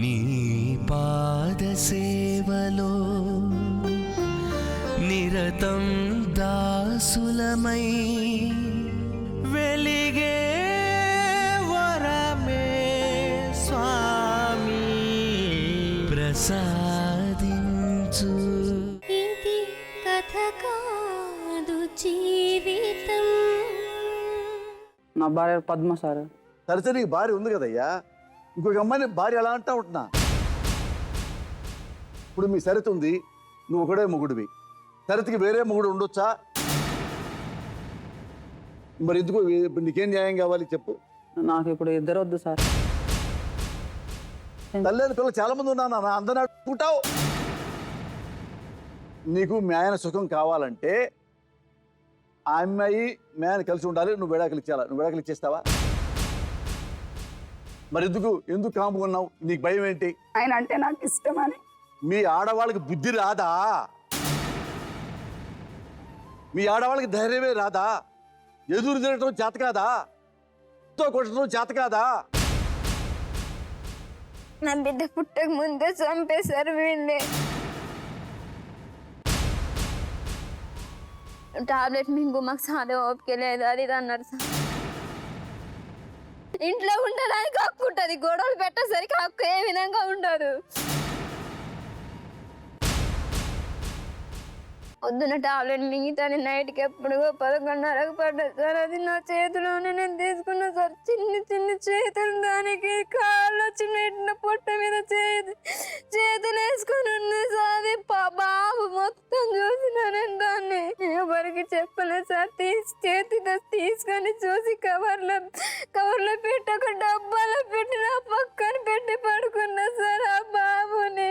నీ పాద సేవలో నిరతం దాసులమై వెలిగే వరమే స్వామి ప్రసాదించు. ఇది కథ కాదు జీవితం. నా భార్య పద్మ సార్. సరే నీకు భార్య ఉంది కదయ్యా, ఇంకొక అమ్మాయిని భార్య ఎలా అంటా ఉంటున్నా. ఇప్పుడు మీ సరిత ఉంది, నువ్వు ఒకడే మొగుడివి. సరితకి వేరే మొగుడు ఉండొచ్చా? మరి ఎందుకు నీకేం న్యాయం కావాలి చెప్పు. నాకు ఇప్పుడు ఇద్దరు వద్దు సార్. తల్లేని పిల్లలు చాలా మంది ఉన్నా అందరిని అడుగుతావు. నీకు మీ ఆయన సుఖం కావాలంటే ఆ అమ్మాయి మీ ఆయన కలిసి ఉండాలి, నువ్వు విడాకులు ఇచ్చేయాలి. నువ్వు విడాకులు ఇచ్చేస్తావా? మరి ఎందుకు కాముకున్నావు? నీకు భయం ఏంటి? ఆయన అంటే నాకు ఇష్టమని. మీ ఆడవాళ్ళకి బుద్ధి రాదా? మీ ఆడవాళ్ళకి ధైర్యమే రాదా? ఎదురు తిరగటం చేత కాదా? కొట్టడం చేత కాదా? నా బిడ్డ పుట్టక ముందే చంపేశారు వీళ్ళే. టాబ్లెట్ మింగు మాకు చాలా ఓపిక లేదు, అది ఇది అన్నారు సార్. ఇంట్లో ఉండడానికి హక్కు ఉంటుంది, గొడవలు పెట్టేసరికి హక్కు ఏ విధంగా ఉండదు. పొద్దున్న టాబ్లెట్ మింగితాను, నైట్కి ఎప్పుడు 11:30కు పడ్డది సార్. అది నా చేతిలోనే నేను తీసుకున్నా సార్. చిన్ని చేతులు, దానికి కాళ్ళు చిన్న ఇట్ల పొట్ట మీద చేతులు వేసుకొని ఉంది సార్. అది బాబు మొత్తం చూసినా నేను దాన్ని ఎవరికి చెప్పలేదు సార్. చేతితో తీసుకొని చూసి కవర్లో పెట్టి ఒక డబ్బాలో పెట్టి నా పక్కన పెట్టి పడుకున్నా సార్ ఆ బాబుని.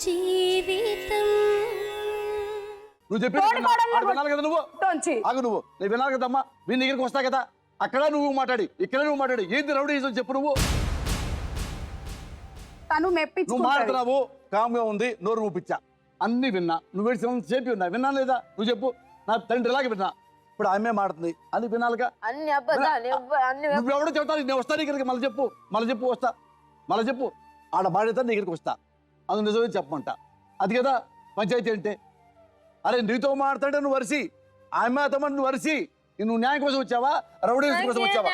జీవితం నువ్వు చెప్పి వినాలి కదా. నువ్వు ఆగు, నువ్వు నేను వినాలి కదమ్మా. మీ దగ్గరికి వస్తా కదా, అక్కడ నువ్వు మాట్లాడి ఇక్కడ నువ్వు మాట్లాడి ఏంది రౌడీ చెప్పు. నువ్వు నువ్వు మాట్లాడుతున్నావు, కామ్గా ఉంది, నోరు ఊపిచ్చా, అన్ని విన్నా. నువ్వు చెప్పి ఉన్నా, విన్నా లేదా? నువ్వు చెప్పు. నా తండ్రి లాగా విన్నా. ఇప్పుడు ఆమె మాడుతుంది అని వినాలిగా. నువ్వు ఎవడో చెప్తాను, నేను వస్తాను ఇక్కడికి. మళ్ళీ చెప్పు వస్తా. మళ్ళీ చెప్పు. ఆడ మాడితే నీ ఇక్కడికి వస్తా, అది నిజమే చెప్పమంట. అది కదా పంచాయతీ అంటే. అరే నీతో మాట్లాడే నువ్వు వరిసి, ఆమె తమ్మ నువ్వు వరిసి, నువ్వు న్యాయం కోసం వచ్చావా, రౌడీ కోసం వచ్చావా?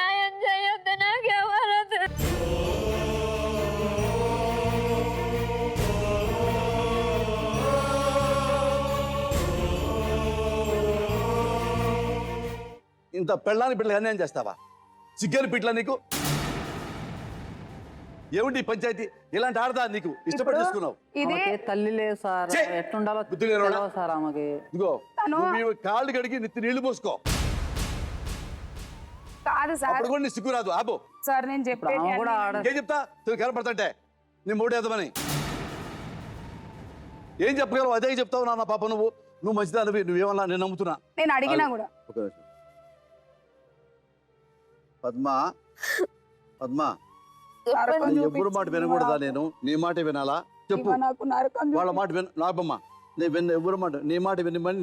ఇంత పెళ్ళాని బిడ్డలు అన్యాయం చేస్తావా? సిగ్గని పిట్ల నీకు ఏమిటి పంచాయతీ? ఇలాంటి ఆడదా నీకు ఇష్టపడి చేసుకున్నావు? తల్లి లేదు సార్, ఎట్లుండాలో సార్ ఆమెకి. ఇదిగో నువ్వు కాళ్ళు కడిగి నెత్తి నీళ్లు పోసుకో. కాదు సార్, అప్పుడు కూడా నీ సిగ్గు రాదు. ఆబో సార్ నేను ఏం చెప్తా కనపడతాంటే నీ మూడేదమని ఏం చెప్పగలవు? అదే చెప్తావు నాన్న. పాప నువ్వు మంచిదానివి, నువ్వేమన్నా నేను నమ్ముతున్నా. నేను అడిగినా కూడా. పద్మా ఎవరి మాట వినకూడదా? నేను నీ మాట వినాలా? చెప్పు. వాళ్ళ మాట నాగమ్మ ఎవరి మాట? నీ మాట వినమని,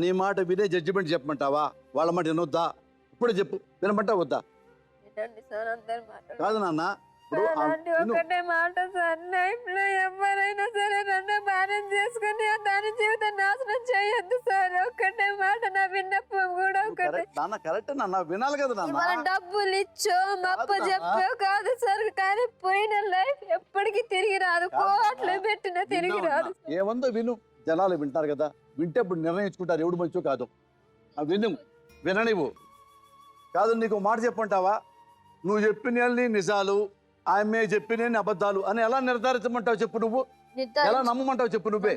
నీ మాట వినే జడ్జిమెంట్ చెప్పమంటావా? వాళ్ళ మాట వినొద్దా? ఇప్పుడే చెప్పు, వినమంటా వద్దా? కాదు నాన్న, ఒకటే మాట సార్, లైఫ్ లో ఎవరైనా సరే నన్ను మేనేజ్ చేసుకుని దాని జీవితం నాశనం చేయొద్దు సార్. ఒక్కటే మాట, నా విన్నప్పం కూడా ఒకటే. కరెక్ట్ నాన్న, వినాలి కదా నాన్న. డబ్బులు ఇచ్చో మప్పు చెప్పో కాదు సార్, కానీ పోయిన లైఫ్ ఎప్పటికీ తిరిగి రాదు. కోట్లు పెట్టినా తిరిగి రాదు. ఏమందో విను, జనాలు వింటారు కదా. వింటే ఇప్పుడు నిర్ణయించుకుంటారు ఎవడు మంచో కాదు. విననివ్వు. కాదు నీకు మాట చెప్పంటావా? నువ్వు చెప్పిన నిజాలు, ఆమె చెప్పిన అబద్ధాలు అని ఎలా నిర్ధారించమంటావు చెప్పు? నువ్వు ఎలా నమ్మమంటావు చెప్పు? నువ్వే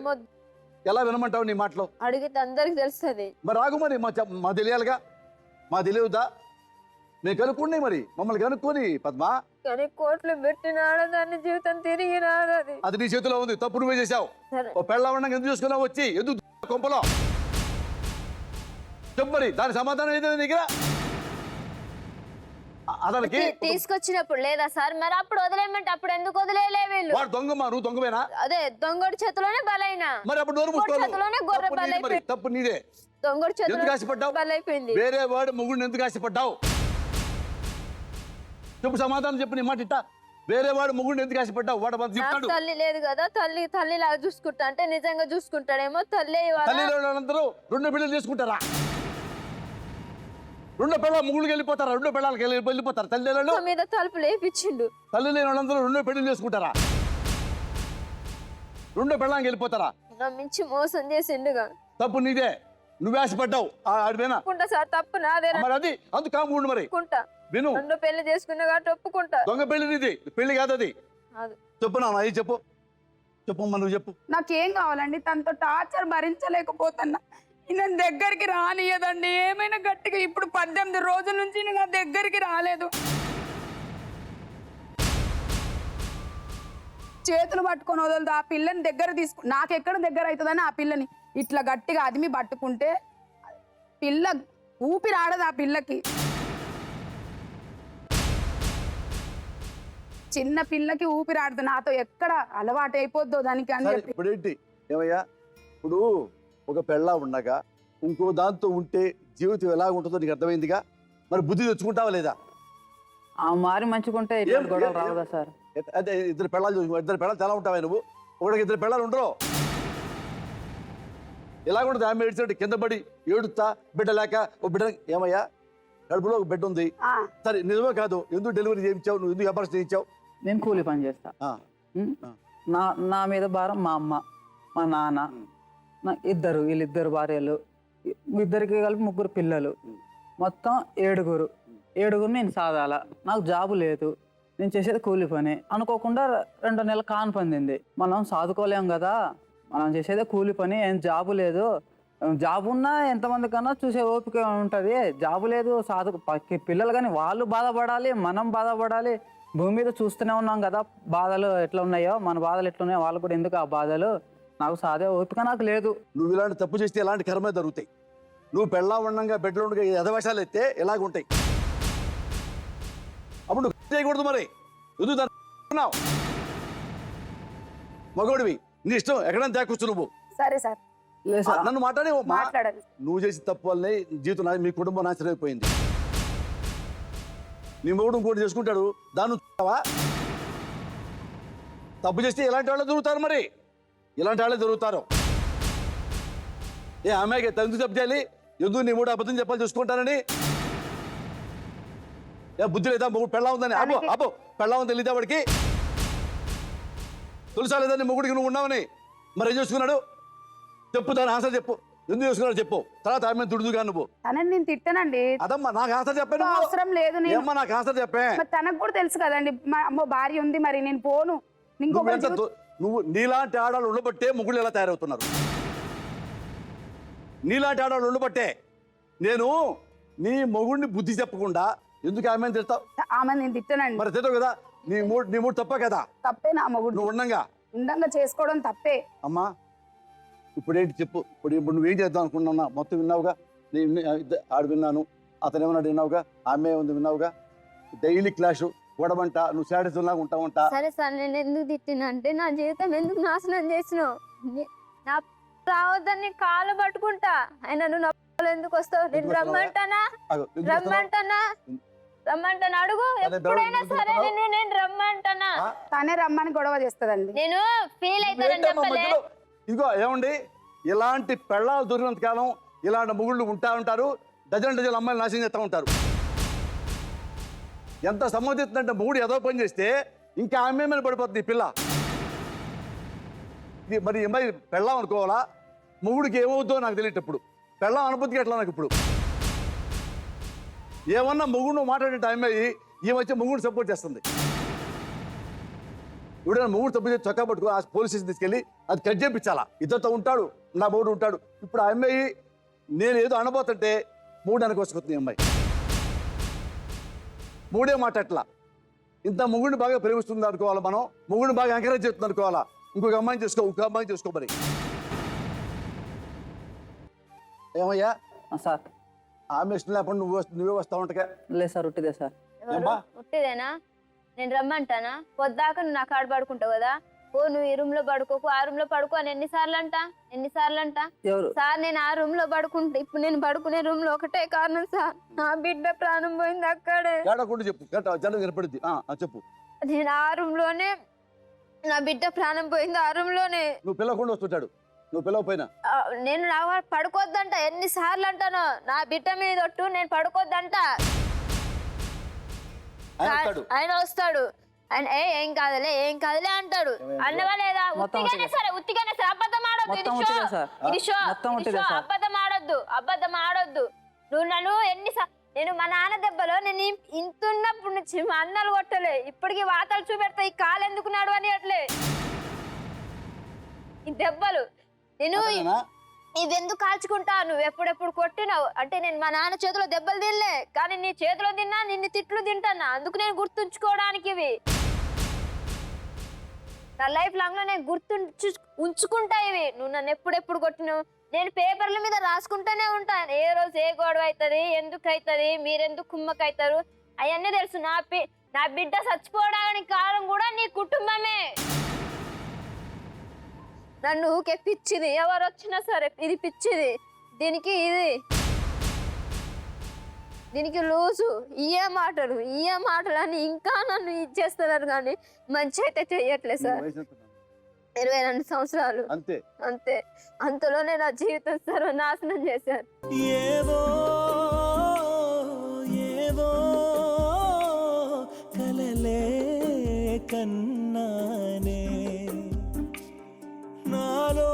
ఎలా వినమంటావు? నీ మాటలో అడిగితే అందరికి తెలుస్తుంది. మరి రాగు, మరి మా తెలియాలిగా. మా తెలియదా? నేను కనుక్కోండి మరి మమ్మల్ని కనుక్కొని పద్మ. కానీ కోట్లు పెట్టిన ఆడదాన్ని జీవితం తిరిగి రాదు అది. అది నీ చేతిలో ఉంది, తప్పు నువ్వే చేశావు. సరే. ఓ పెళ్ళ ఉండగా ఎందుకు చూసుకున్నావు వచ్చి ఎందుకు కొంపలో చెప్పు మరి, దాని సమాధానం ఏదో నీ దగ్గర అతనికి తీసుకొచ్చినప్పుడు లేదా సార్? మరి అప్పుడు వదిలేయమంటే అప్పుడు ఎందుకు వదిలేయలే వీళ్ళు? వాడు దొంగమ్మా, నువ్వు దొంగవేనా? అదే దొంగోడి చేతిలోనే బలైనా. మరి అప్పుడు నోరు చేతిలోనే గొర్రె మూసుకోవాలి. తప్పు నీదే. దొంగోడి ఎందుకు చేతిలో ఆశపడ్డావు? బలైపోయింది. వేరే వాడు మొగుడిని ఎందుకు ఆశపడ్డావు? చెప్పు, సమాధానం చెప్పు. నీ మాట ఇట్టా, వేరే వాడు మొగుడిని ఎందుకు ఆశపడ్డావు? వాడు మన చెప్తాడు. తల్లి లేదు కదా, తల్లి లాగా చూసుకుంటా అంటే నిజంగా చూసుకుంటాడేమో. తల్లి తల్లిదండ్రులందరూ రెండో పెళ్ళిళ్ళు చేసుకుంటారా? రెండో పిల్లలు ముగ్గురికి వెళ్ళిపోతారా? రెండో పిల్లలకి వెళ్ళిపోతారు తల్లిదండ్రులు మీద తలుపు లేపించిండు. తల్లి లేని వాళ్ళందరూ రెండో పెళ్లి చేసుకుంటారా? రెండో పిల్లలకి వెళ్ళిపోతారా? నమ్మించి మోసం చేసిండుగా. తప్పు నీదే, నువ్వు ఆశపడ్డావు. ఆడిపోయినా సార్ తప్పు నాదే. మరి అది అందుకు కాముండు. మరి విను, రెండో పెళ్లి చేసుకున్నా కాబట్టి ఒప్పుకుంటా. దొంగ పెళ్లి నీది, పెళ్లి కాదు అది. చెప్పు నాన్న, అది చెప్పు. చెప్పమ్మా, నువ్వు చెప్పు. నాకేం కావాలండి? తనతో టార్చర్ భరించలేకపోతున్నా. ఈయన దగ్గరికి రానియదండి. ఏమైనా గట్టిగా ఇప్పుడు 18 రోజుల నుంచి నా దగ్గరికి రాలేదు. చేతులు పట్టుకొని వదలదు. ఆ పిల్లని దగ్గర నాకెక్కడ దగ్గర అవుతుందని ఆ పిల్లని ఇట్లా గట్టిగా అదిమి పట్టుకుంటే పిల్ల ఊపిరి ఆడదు. ఆ పిల్లకి, చిన్న పిల్లకి ఊపిరి ఆడదు. నాతో ఎక్కడ అలవాటు అయిపోద్దో దానికి అని చెప్పి. ఇప్పుడు ఏంటి ఏమయ్యా, ఇప్పుడు ఒక పెళ్ళ ఉండగా ఇంకో దాంతో ఉంటే జీవితం ఎలా ఉంటుందో నీకు అర్థమైందిగా. మరి బుద్ధి తెచ్చుకుంటావా లేదా? ఆ మారి మంచుకుంటే ఇట్లాంటి గొడవలు రావు కదా సార్. అదే ఇద్దరు పెళ్ళాలు ఎలా ఉంటావా నువ్వు? ఒకటికి ఇద్దరు పెళ్ళాలు ఉండరు. ఎలాగుంటుంది? ఆమె ఏడ్చినట్టు కింద పడి ఏడుస్తా బిడ్డ లేక. ఓ బిడ్డ ఏమయ్యా, కడుపులో ఒక బిడ్డ ఉంది, సరే నిజమే కాదు, ఎందుకు డెలివరీ చేయించావు? నువ్వు ఎందుకు అపార్షన్ చేయించావు? నేను కూలి పని చేస్తా. నా మీద భారం మా అమ్మ, మా నాన్న, వీళ్ళిద్దరు భార్యలు, ఇద్దరికి కలిపి 3 పిల్లలు, మొత్తం 7 నేను సాదాల. నాకు జాబు లేదు, నేను చేసేది కూలి పని. అనుకోకుండా 2 నెలల కాను పొందింది. మనం సాదుకోలేం కదా, మనం చేసేదే కూలి పని, ఏం జాబు లేదు. జాబు ఉన్నా ఎంతమంది కన్నా చూసే ఓపిక ఉంటుంది. జాబు లేదు, పిల్లలు కానీ వాళ్ళు బాధపడాలి, మనం బాధపడాలి. భూమి మీద చూస్తూనే ఉన్నాం కదా బాధలు ఎట్లా ఉన్నాయో, మన బాధలు ఎట్లున్నాయో వాళ్ళు కూడా ఎందుకు ఆ బాధలు. నాకు సాదే ఓపిక నాకు లేదు. నువ్వు ఇలాంటి తప్పు చేస్తే ఇలాంటి కర్మే జరుగుతాయి. నువ్వు పెళ్ళా ఉండగా బెడ్లో ఉండగా ఎదవశాలు ఎత్తే ఎలాగుంటాయి. అప్పుడు నువ్వు చేయకూడదు. మరి ఎందుకు దాన్నావు? మగోడివి, నీ ఇష్టం, ఎక్కడైనా తేకొచ్చు నువ్వు. సరే సార్, నన్ను మాట్లాడాలి. నువ్వు చేసి తప్పు వల్లనే జీవితం మీ కుటుంబం నాశనం అయిపోయింది. నీ మొగుడు ఇంకోటి చేసుకుంటాడు, దాన్ని తప్పు చేస్తే ఇలాంటి వాళ్ళు దొరుకుతారు. మరి ఇలాంటి వాళ్ళే దొరుకుతారు. ఏ ఆమెకి ఎందుకు తప్పు చేయాలి? ఎందుకు నీ మూడు అబద్ధం చెప్పాలి చూసుకుంటానని? ఏ బుద్ధి లేదా? మొగుడు పెళ్ళా ఉందని అబ్బో పెళ్ళా ఉంది తెలీదా వాడికి? తెలుసా లేదా నీ మొగుడికి నువ్వు ఉన్నావని? మరి ఏం చేసుకున్నాడు చెప్పు, దాని ఆన్సర్ చెప్పు. ఎందుకు చేసుకున్నాడు చెప్పు. తర్వాత ఆమె దుడుదుగా నువ్వు. తనని నేను తిట్టానండి. అదమ్మా నాకు ఆన్సర్ చెప్పాను. అవసరం లేదు. ఏమ్మా నాకు ఆన్సర్ చెప్పే. తనకు కూడా తెలుసు కదండి, మా అమ్మ భార్య ఉంది, మరి నేను పోను. నువ్వు నీలాంటి ఆడాలు ఉండబట్టే ముగ్గులు ఎలా తయారవుతున్నారు. నీలాంటి ఆడాలు ఉండబట్టే. నేను నీ మొగుడిని బుద్ధి చెప్పకుండా ఎందుకు ఆమె తిడతావు? ఆమె నేను తిట్టానండి. మరి తిట్టవు కదా. నీ మూడు తప్ప కదా. తప్పే నా మొగుడు. నువ్వు ఉండంగా చేసుకోవడం తప్పే. అమ్మా ఇప్పుడేంటి చెప్పు. ఇప్పుడు నువ్వేం చేద్దాం అనుకున్నా? మొత్తం విన్నావుగా. నేను ఆడు విన్నాను, అతను ఏమన్నాడు విన్నావుగా, ఆమె ఉంది విన్నావుగా. డైలీ క్లాష్ గొడవంట, నువ్వు సాటిస్ లాగా ఉంటావంట. సరే సార్, నేను ఎందుకు తిట్టినా అంటే నా జీవితం ఎందుకు నాశనం చేసినావు? నా రావద్దని కాళ్ళు పట్టుకుంటా. ఆయన నువ్వు నా ఎందుకు వస్తావు? నేను రమ్మంటానా అడుగు. ఎప్పుడైనా సరే నేను రమ్మంటానా? తానే రమ్మని గొడవ చేస్తుందండి. నేను ఫీల్ అవుతానని చెప్పలే. ఇగో ఏమండి, ఇలాంటి పెళ్ళాలు దొరికినంత కాలం ఇలాంటి మొగుళ్ళు ఉంటారు. డజన్ అమ్మాయిలు నాశనం చేస్తూ ఉంటారు. ఎంత సంబంధిస్తుందంటే మొగుడు ఏదో పని చేస్తే ఇంకా ఆమె మీద పడిపోతుంది ఈ పిల్ల. మరి అమ్మాయి పెళ్ళాం అనుకోవాలా? మొగుడికి ఏమవుతుందో నాకు తెలియటప్పుడు. పెళ్ళాం అనుభూతికి ఎట్లా నాకు ఇప్పుడు ఏమన్నా మొగుడు మాట్లాడే టైం అయ్యి ఈ వచ్చి మొగుడు సపోర్ట్ చేస్తుంది. ఇప్పుడు మొగుడు తప్పు చేసి చొక్కా పట్టుకో ఆ పోలీస్ స్టేషన్ తీసుకెళ్ళి అది కట్ చేయించాలా. ఇద్దరితో ఉంటాడు, నా మొగుడు ఉంటాడు. ఇప్పుడు ఆ అమ్మాయి నేను ఏదో అనబోతుంటే మూడు వెనక వస్తుంది. అమ్మాయి మూడే మాట ఎట్లా ఇంత మొగుడిని బాగా ప్రేమిస్తుంది అనుకోవాలా, మనం మొగుడిని బాగా ఎంకరేజ్ చేస్తుంది అనుకోవాలా. ఇంకొక అమ్మాయిని చేసుకో మరి. ఏమయ్యా సార్ ఆమె ఇష్టం లేకుండా నువ్వే వస్తా ఉంటా. లేదు సార్, ఉట్టిదే సార్. ఉట్టిదేనా? నేను రమ్మంటానా? పొద్దాక నువ్వు నా కాడ పడుకుంటావు కదా, ఓ నువ్వు ఈ రూమ్ లో పడుకోకు ఆ రూమ్ లో పడుకో అని ఎన్నిసార్లు అంట ఎవరు సార్? నేను ఆ రూమ్ లో పడుకుంటా. ఇప్పుడు నేను పడుకునే రూమ్ లో ఒకటే కారణం సార్, నా బిడ్డ ప్రాణం పోయింది అక్కడే. చెప్పు జనం వినపడింది, చెప్పు. నేను ఆ రూమ్ లోనే, నా బిడ్డ ప్రాణం పోయింది ఆ రూమ్ లోనే. నువ్వు పిల్లకుండా వస్తుంటాడు, నువ్వు పిల్లకపోయినా నేను నా పడుకోద్దంట. ఎన్నిసార్లు అంటాను, నా బిడ్డ మీద ఒట్టు, నేను పడుకోద్దంట. ఆయన వస్తాడు, ఆయన ఏం కాదులే అంటాడు. అన్నవా లేదా? ఉత్తిగానే సరే అబద్ధం ఆడొద్దు. ఇది షో అబద్ధం ఆడొద్దు. నువ్వు నన్ను నేను మా నాన్న దెబ్బలో నేను ఇంతున్నప్పుడు నుంచి మా అన్నలు కొట్టలే, ఇప్పటికి వాతలు చూపెడతా. ఈ కాలు ఎందుకు నడవని అట్లే ఈ దెబ్బలు నేను ఇవెందుకు కాల్చుకుంటా? నువ్వు ఎప్పుడెప్పుడు కొట్టినావు అంటే నేను మా నాన్న చేతిలో దెబ్బలు తినలే, కానీ నీ చేతిలో తిన్నా, నిన్ను తిట్లు తింటానా. అందుకు నేను గుర్తుంచుకోవడానికి ఇవి నా లైఫ్ లాంగ్ లో నేను ఉంచుకుంటా ఇవి. నువ్వు నన్ను ఎప్పుడెప్పుడు కొట్టినావు నేను పేపర్ల మీద రాసుకుంటూనే ఉంటాను. ఏ రోజు ఏ గొడవ అవుతుంది, ఎందుకు అవుతుంది, మీరెందుకు కుమ్మకవుతారు, అవన్నీ తెలుసు. నా బిడ్డ చచ్చిపోవడానికి కారణం కూడా నీ కుటుంబమే. నన్ను ఊకే పిచ్చిది, ఎవరు వచ్చినా సరే ఇది పిచ్చిది, దీనికి లూజు, ఇయే మాటలు అని ఇంకా నన్ను ఇచ్చేస్తున్నారు. కానీ మంచి అయితే చెయ్యట్లేదు సార్. 22 సంవత్సరాలు అంతే. అంతలోనే నా జీవితం సర్వనాశనం చేశారు. ఏవో కలలే కన్నానే నాలో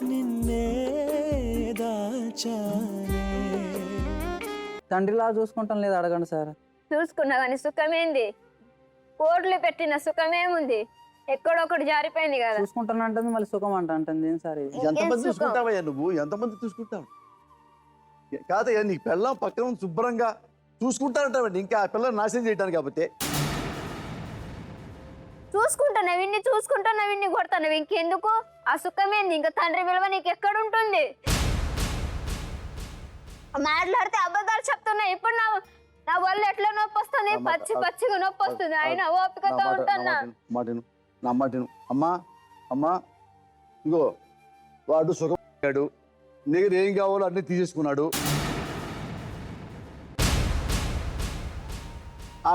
నిన్నే దాచానే. తండ్రిలా చూసుకుంటాం లేదు అడగండి సార్. చూసుకున్నా కానీ సుఖమేంది? కోట్లు పెట్టిన సుఖమేముంది? ఎక్కడొక్కడు జారిపోయింది కదా. చూసుకుంటానంటుంది మళ్ళీ సుఖం అంటుంది. ఏం సార్ ఎంతమంది చూసుకుంటావయ్యా నువ్వు? ఎంతమంది చూసుకుంటావు? కాదయ్యా, నీ పిల్లం పక్కన శుభ్రంగా చూసుకుంటానంటావండి. ఇంకా ఆ పిల్లని నాశనం చేయడానికి కాబట్టి చూసుకుంటున్నావు, ఇన్ని కొడుతున్నావు. ఇంకెందుకు ఆ సుఖమేంది? ఇంకా తండ్రి విలువ నీకు ఎక్కడుంటుంది? మాట్లాడితే అబద్ధాలు చెప్తున్నా. ఇప్పుడు నా వల్ల ఎట్లా నొప్పి వస్తుంది, పచ్చిగా నొప్పి వస్తుంది. అయినా ఓపికతో ఉంటున్నా. నా మాటను అమ్మా ఇంకో వాడు సుఖపడ్డాడు, నీకు ఏం కావాలో అన్ని తీసేసుకున్నాడు.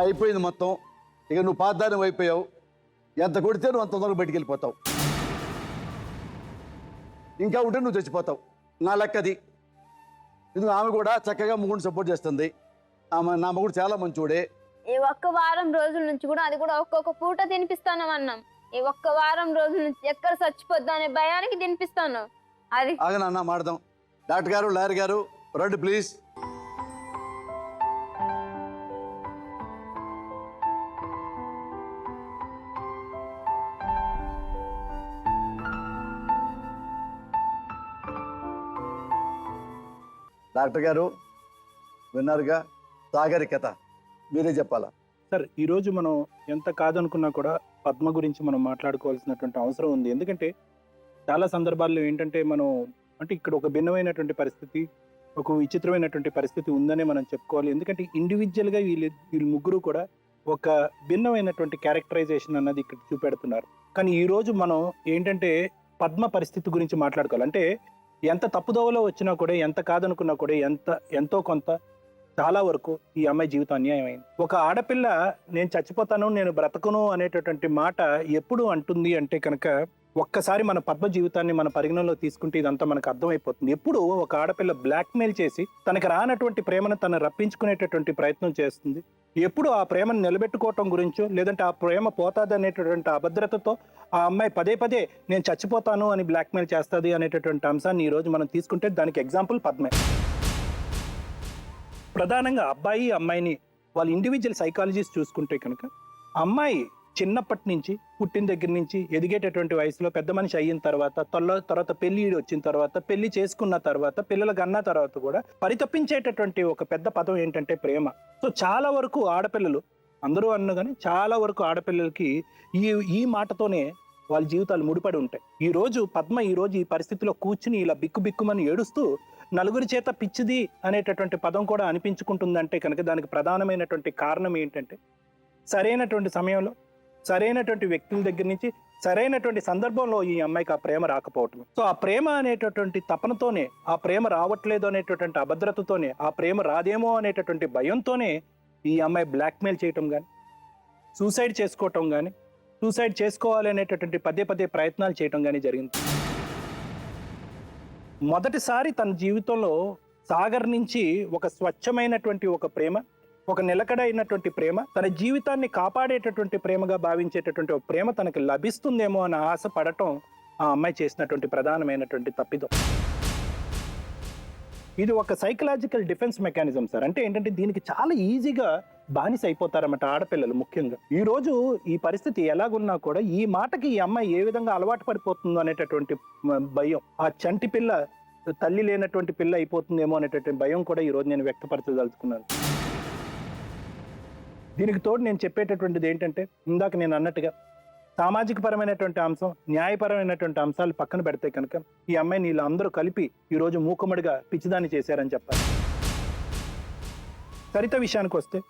అయిపోయింది మొత్తం. ఇక నువ్వు పాదాన్ని అయిపోయావు. ఎంత కొడితే నువ్వు అంత తొందరగా బయటికి వెళ్ళిపోతావు. ఇంకా ఉంటే నువ్వు చచ్చిపోతావు. నా లెక్కది. ఇది ఆమె కూడా చక్కగా మొగుడిని సపోర్ట్ చేస్తుంది. ఆమె నా మొగుడు చాలా మంచోడే. ఈ ఒక్క వారం రోజుల నుంచి కూడా, అది కూడా ఒక్కొక్క పూట తినిపిస్తాను అన్నాం. ఈ ఒక్క వారం రోజుల నుంచి ఎక్కడ చచ్చిపోద్దా అనే భయానికి తినిపిస్తాను. అది ఆగనన్నా మాడదాం. డాక్టర్ గారు, లాయర్ గారు రండి ప్లీజ్. డాక్టర్ గారు విన్నారుగా సాగరి కథ, మీరే చెప్పాలా సార్? ఈరోజు మనం ఎంత కాదనుకున్నా కూడా పద్మ గురించి మనం మాట్లాడుకోవాల్సినటువంటి అవసరం ఉంది. ఎందుకంటే చాలా సందర్భాల్లో ఏంటంటే మనం అంటే ఇక్కడ ఒక భిన్నమైనటువంటి పరిస్థితి, ఒక విచిత్రమైనటువంటి పరిస్థితి ఉందనే మనం చెప్పుకోవాలి. ఎందుకంటే ఇండివిజువల్గా వీళ్ళు ముగ్గురు కూడా ఒక భిన్నమైనటువంటి క్యారెక్టరైజేషన్ అన్నది ఇక్కడ చూపెడుతున్నారు. కానీ ఈరోజు మనం ఏంటంటే పద్మ పరిస్థితి గురించి మాట్లాడుకోవాలి. అంటే ఎంత తప్పుదోవలో వచ్చినా కూడా, ఎంత కాదనుకున్నా కూడా, ఎంతో కొంత చాలా వరకు ఈ అమ్మాయి జీవితం అన్యాయం అయింది. ఒక ఆడపిల్ల నేను చచ్చిపోతాను, నేను బ్రతకను అనేటటువంటి మాట ఎప్పుడు అంటుంది అంటే కనుక, ఒక్కసారి మన పద్మ జీవితాన్ని మన పరిగణనలో తీసుకుంటే ఇదంతా మనకు అర్థమైపోతుంది. ఎప్పుడు ఒక ఆడపిల్ల బ్లాక్మెయిల్ చేసి తనకు రానటువంటి ప్రేమను తను రప్పించుకునేటటువంటి ప్రయత్నం చేస్తుంది. ఎప్పుడు ఆ ప్రేమను నిలబెట్టుకోవటం గురించో, లేదంటే ఆ ప్రేమ పోతాది అనేటటువంటి అభద్రతతో ఆ అమ్మాయి పదే నేను చచ్చిపోతాను అని బ్లాక్మెయిల్ చేస్తుంది అనేటటువంటి అంశాన్ని ఈ రోజు మనం తీసుకుంటే దానికి ఎగ్జాంపుల్ పద్మే. ప్రధానంగా అబ్బాయి అమ్మాయిని వాళ్ళ ఇండివిజువల్ సైకాలజీస్ చూసుకుంటే కనుక, అమ్మాయి చిన్నప్పటి నుంచి పుట్టిన దగ్గర నుంచి ఎదిగేటటువంటి వయసులో పెద్ద మనిషి అయిన తర్వాత పెళ్లి వచ్చిన తర్వాత పెళ్లి చేసుకున్న తర్వాత పిల్లలకు అన్న తర్వాత కూడా పరితపించేటటువంటి ఒక పెద్ద పదం ఏంటంటే ప్రేమ. సో చాలా వరకు ఆడపిల్లలు, అందరూ అన్న కానీ చాలా వరకు ఆడపిల్లలకి ఈ మాటతోనే వాళ్ళ జీవితాలు ముడిపడి ఉంటాయి. ఈ రోజు పద్మ ఈ పరిస్థితిలో కూర్చుని ఇలా బిక్కుమని ఏడుస్తూ నలుగురి చేత పిచ్చిది అనేటటువంటి పదం కూడా అనిపించుకుంటుందంటే కనుక దానికి ప్రధానమైనటువంటి కారణం ఏంటంటే సరైనటువంటి సమయంలో సరైనటువంటి వ్యక్తుల దగ్గర నుంచి సరైనటువంటి సందర్భంలో ఈ అమ్మాయికి ఆ ప్రేమ రాకపోవటం. సో ఆ ప్రేమ అనేటటువంటి తపనతోనే, ఆ ప్రేమ రావట్లేదు అనేటటువంటి అభద్రతతోనే, ఆ ప్రేమ రాదేమో అనేటటువంటి భయంతోనే ఈ అమ్మాయి బ్లాక్మెయిల్ చేయటం కానీ, సూసైడ్ చేసుకోవటం కానీ, సూసైడ్ చేసుకోవాలి అనేటటువంటి పదే ప్రయత్నాలు చేయటం కానీ జరిగింది. మొదటిసారి తన జీవితంలో సాగర్ నుంచి ఒక స్వచ్ఛమైనటువంటి ఒక ప్రేమ, ఒక నిలకడైనటువంటి ప్రేమ, తన జీవితాన్ని కాపాడేటటువంటి ప్రేమగా భావించేటటువంటి ఒక ప్రేమ తనకి లభిస్తుందేమో అని ఆశ పడటం ఆ అమ్మాయి చేసినటువంటి ప్రధానమైనటువంటి తప్పిదం. ఇది ఒక సైకలాజికల్ డిఫెన్స్ మెకానిజం సార్. అంటే ఏంటంటే దీనికి చాలా ఈజీగా బానిస అయిపోతారన్నమాట ఆడపిల్లలు. ముఖ్యంగా ఈ రోజు ఈ పరిస్థితి ఎలాగున్నా కూడా ఈ మాటకి ఈ అమ్మాయి ఏ విధంగా అలవాటు పడిపోతుందో అనేటటువంటి భయం, ఆ చంటి పిల్ల తల్లి లేనటువంటి పిల్ల అయిపోతుందేమో అనేటటువంటి భయం కూడా ఈ రోజు నేను వ్యక్తపరచదలుచుకున్నాను. దీనికి తోడు నేను చెప్పేటటువంటిది ఏంటంటే, ఇందాక నేను అన్నట్టుగా సామాజిక పరమైనటువంటి అంశం, న్యాయపరమైనటువంటి అంశాలు పక్కన పెడితే కనుక ఈ అమ్మాయిని వీళ్ళు అందరూ కలిపి ఈరోజు మూకుమ్మడిగా పిచ్చిదాన్ని చేశారని చెప్పాలి. సరిత విషయానికి వస్తే,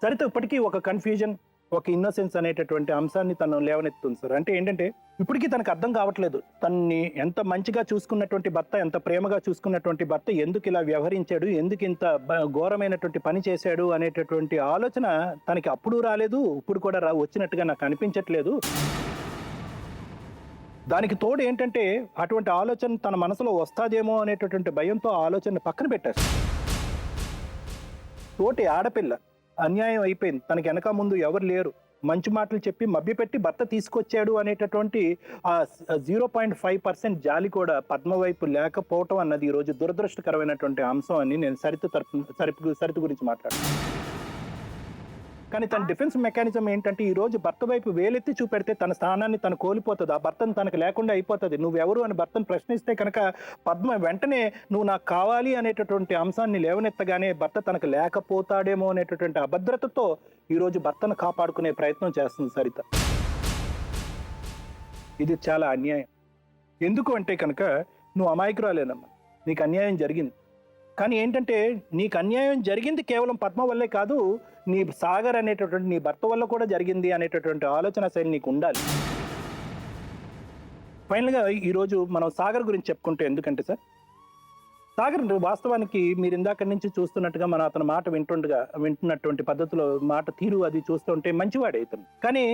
సరిత ఇప్పటికీ ఒక కన్ఫ్యూజన్, ఒక ఇన్నోసెన్స్ అనేటటువంటి అంశాన్ని తను లేవనెత్తుంది సార్. అంటే ఏంటంటే ఇప్పటికీ తనకు అర్థం కావట్లేదు, తన్ని ఎంత మంచిగా చూసుకున్నటువంటి భర్త, ఎంత ప్రేమగా చూసుకున్నటువంటి భర్త ఎందుకు ఇలా వ్యవహరించాడు, ఎందుకు ఇంత ఘోరమైనటువంటి పని చేశాడు అనేటటువంటి ఆలోచన తనకి అప్పుడు రాలేదు, ఇప్పుడు కూడా వచ్చినట్టుగా నాకు అనిపించట్లేదు. దానికి తోడు ఏంటంటే అటువంటి ఆలోచన తన మనసులో వస్తాదేమో అనేటటువంటి భయంతో ఆలోచన పక్కన పెట్టారు. తోటి ఆడపిల్ల అన్యాయం అయిపోయింది, తనకి వెనక ముందు ఎవరు లేరు, మంచి మాటలు చెప్పి మభ్యపెట్టి భర్త తీసుకొచ్చాడు అనేటటువంటి ఆ 0.5% జాలి కూడా పద్మ వైపు లేకపోవటం అన్నది ఈరోజు దురదృష్టకరమైనటువంటి అంశం అని నేను సరిత గురించి మాట్లాడుతాను. కానీ తన డిఫెన్స్ మెకానిజం ఏంటంటే ఈ రోజు భర్త వైపు వేలెత్తి చూపెడితే తన స్థానాన్ని తను కోల్పోతుంది, ఆ భర్తను తనకు లేకుండా అయిపోతుంది. నువ్వెవరు అని భర్తను ప్రశ్నిస్తే కనుక పద్మ వెంటనే నువ్వు నాకు కావాలి అనేటటువంటి అంశాన్ని లేవనెత్తగానే భర్త తనకు లేకపోతాడేమో అనేటటువంటి అభద్రతతో ఈరోజు భర్తను కాపాడుకునే ప్రయత్నం చేస్తుంది సరిత. ఇది చాలా అన్యాయం. ఎందుకు అంటే కనుక నువ్వు అమాయకురాలేనమ్మా, నీకు అన్యాయం జరిగింది. కానీ ఏంటంటే నీకు అన్యాయం జరిగింది కేవలం పద్మ వల్లే కాదు, నీ సాగర్ అనేటటువంటి నీ భర్త వల్ల కూడా జరిగింది అనేటటువంటి ఆలోచన శైలి నీకు ఉండాలి. ఫైనల్గా ఈరోజు మనం సాగర్ గురించి చెప్పుకుంటే, ఎందుకంటే సార్ సాగర్ వాస్తవానికి మీరు ఇందాక నుంచి చూస్తున్నట్టుగా మనం అతని మాట వింటున్నటువంటి పద్ధతిలో మాట తీరు అది చూస్తుంటే మంచివాడే ఇతను. కానీ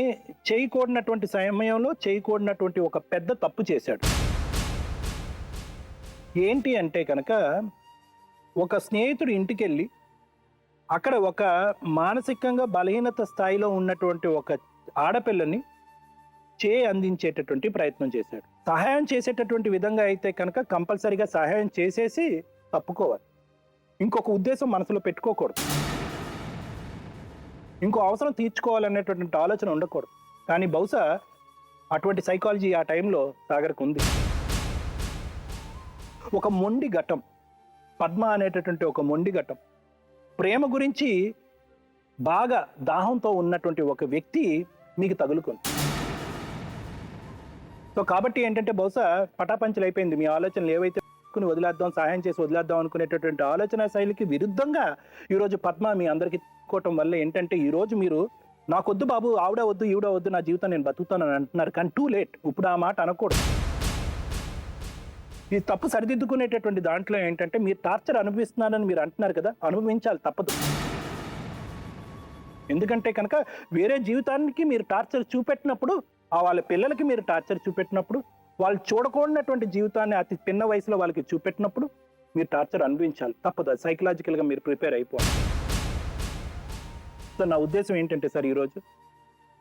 చేయకూడనటువంటి సమయంలో చేయకూడనటువంటి ఒక పెద్ద తప్పు చేశాడు. ఏంటి అంటే కనుక ఒక స్నేహితుడు ఇంటికి వెళ్ళి అక్కడ ఒక మానసికంగా బలహీనత స్థాయిలో ఉన్నటువంటి ఒక ఆడపిల్లని అందించేటటువంటి ప్రయత్నం చేశాడు. సహాయం చేసేటటువంటి విధంగా అయితే కనుక కంపల్సరీగా సహాయం చేసేసి తప్పుకోవాలి, ఇంకొక ఉద్దేశం మనసులో పెట్టుకోకూడదు, ఇంకో అవసరం తీర్చుకోవాలనేటువంటి ఆలోచన ఉండకూడదు. కానీ బహుశా అటువంటి సైకాలజీ ఆ టైంలో సాగర్కు ఉంది. ఒక మొండి ఘట్టం, పద్మ అనేటటువంటి ఒక మొండి ఘట్టం, ప్రేమ గురించి బాగా దాహంతో ఉన్నటువంటి ఒక వ్యక్తి మీకు తగులుకుంది. సో కాబట్టి ఏంటంటే బహుశా పటాపంచలు అయిపోయింది మీ ఆలోచనలు ఏవైతే వదిలేద్దాం, సహాయం చేసి వదిలేద్దాం అనుకునేటటువంటి ఆలోచన శైలికి విరుద్ధంగా ఈరోజు పద్మ మీ అందరికీ తీసుకోవటం వల్ల ఏంటంటే ఈరోజు మీరు నాకొద్దు బాబు, ఆవిడ వద్దు, ఈవిడ వద్దు, నా జీవితం నేను బతుకుతానని అంటున్నారు. కానీ టూ లేట్, ఇప్పుడు ఆ మాట అనకూడదు. ఈ తప్పు సరిదిద్దుకునేటటువంటి దాంట్లో ఏంటంటే మీరు టార్చర్ అనుభవిస్తున్నారని మీరు అంటున్నారు కదా, అనుభవించాలి, తప్పదు. ఎందుకంటే కనుక వేరే జీవితానికి మీరు టార్చర్ చూపెట్టినప్పుడు, వాళ్ళ పిల్లలకి మీరు టార్చర్ చూపెట్టినప్పుడు, వాళ్ళు చూడకూడనటువంటి జీవితాన్ని అతి చిన్న వయసులో వాళ్ళకి చూపెట్టినప్పుడు మీరు టార్చర్ అనుభవించాలి, తప్పదు. సైకలాజికల్గా మీరు ప్రిపేర్ అయిపోవాలి. సో నా ఉద్దేశం ఏంటంటే సార్, ఈరోజు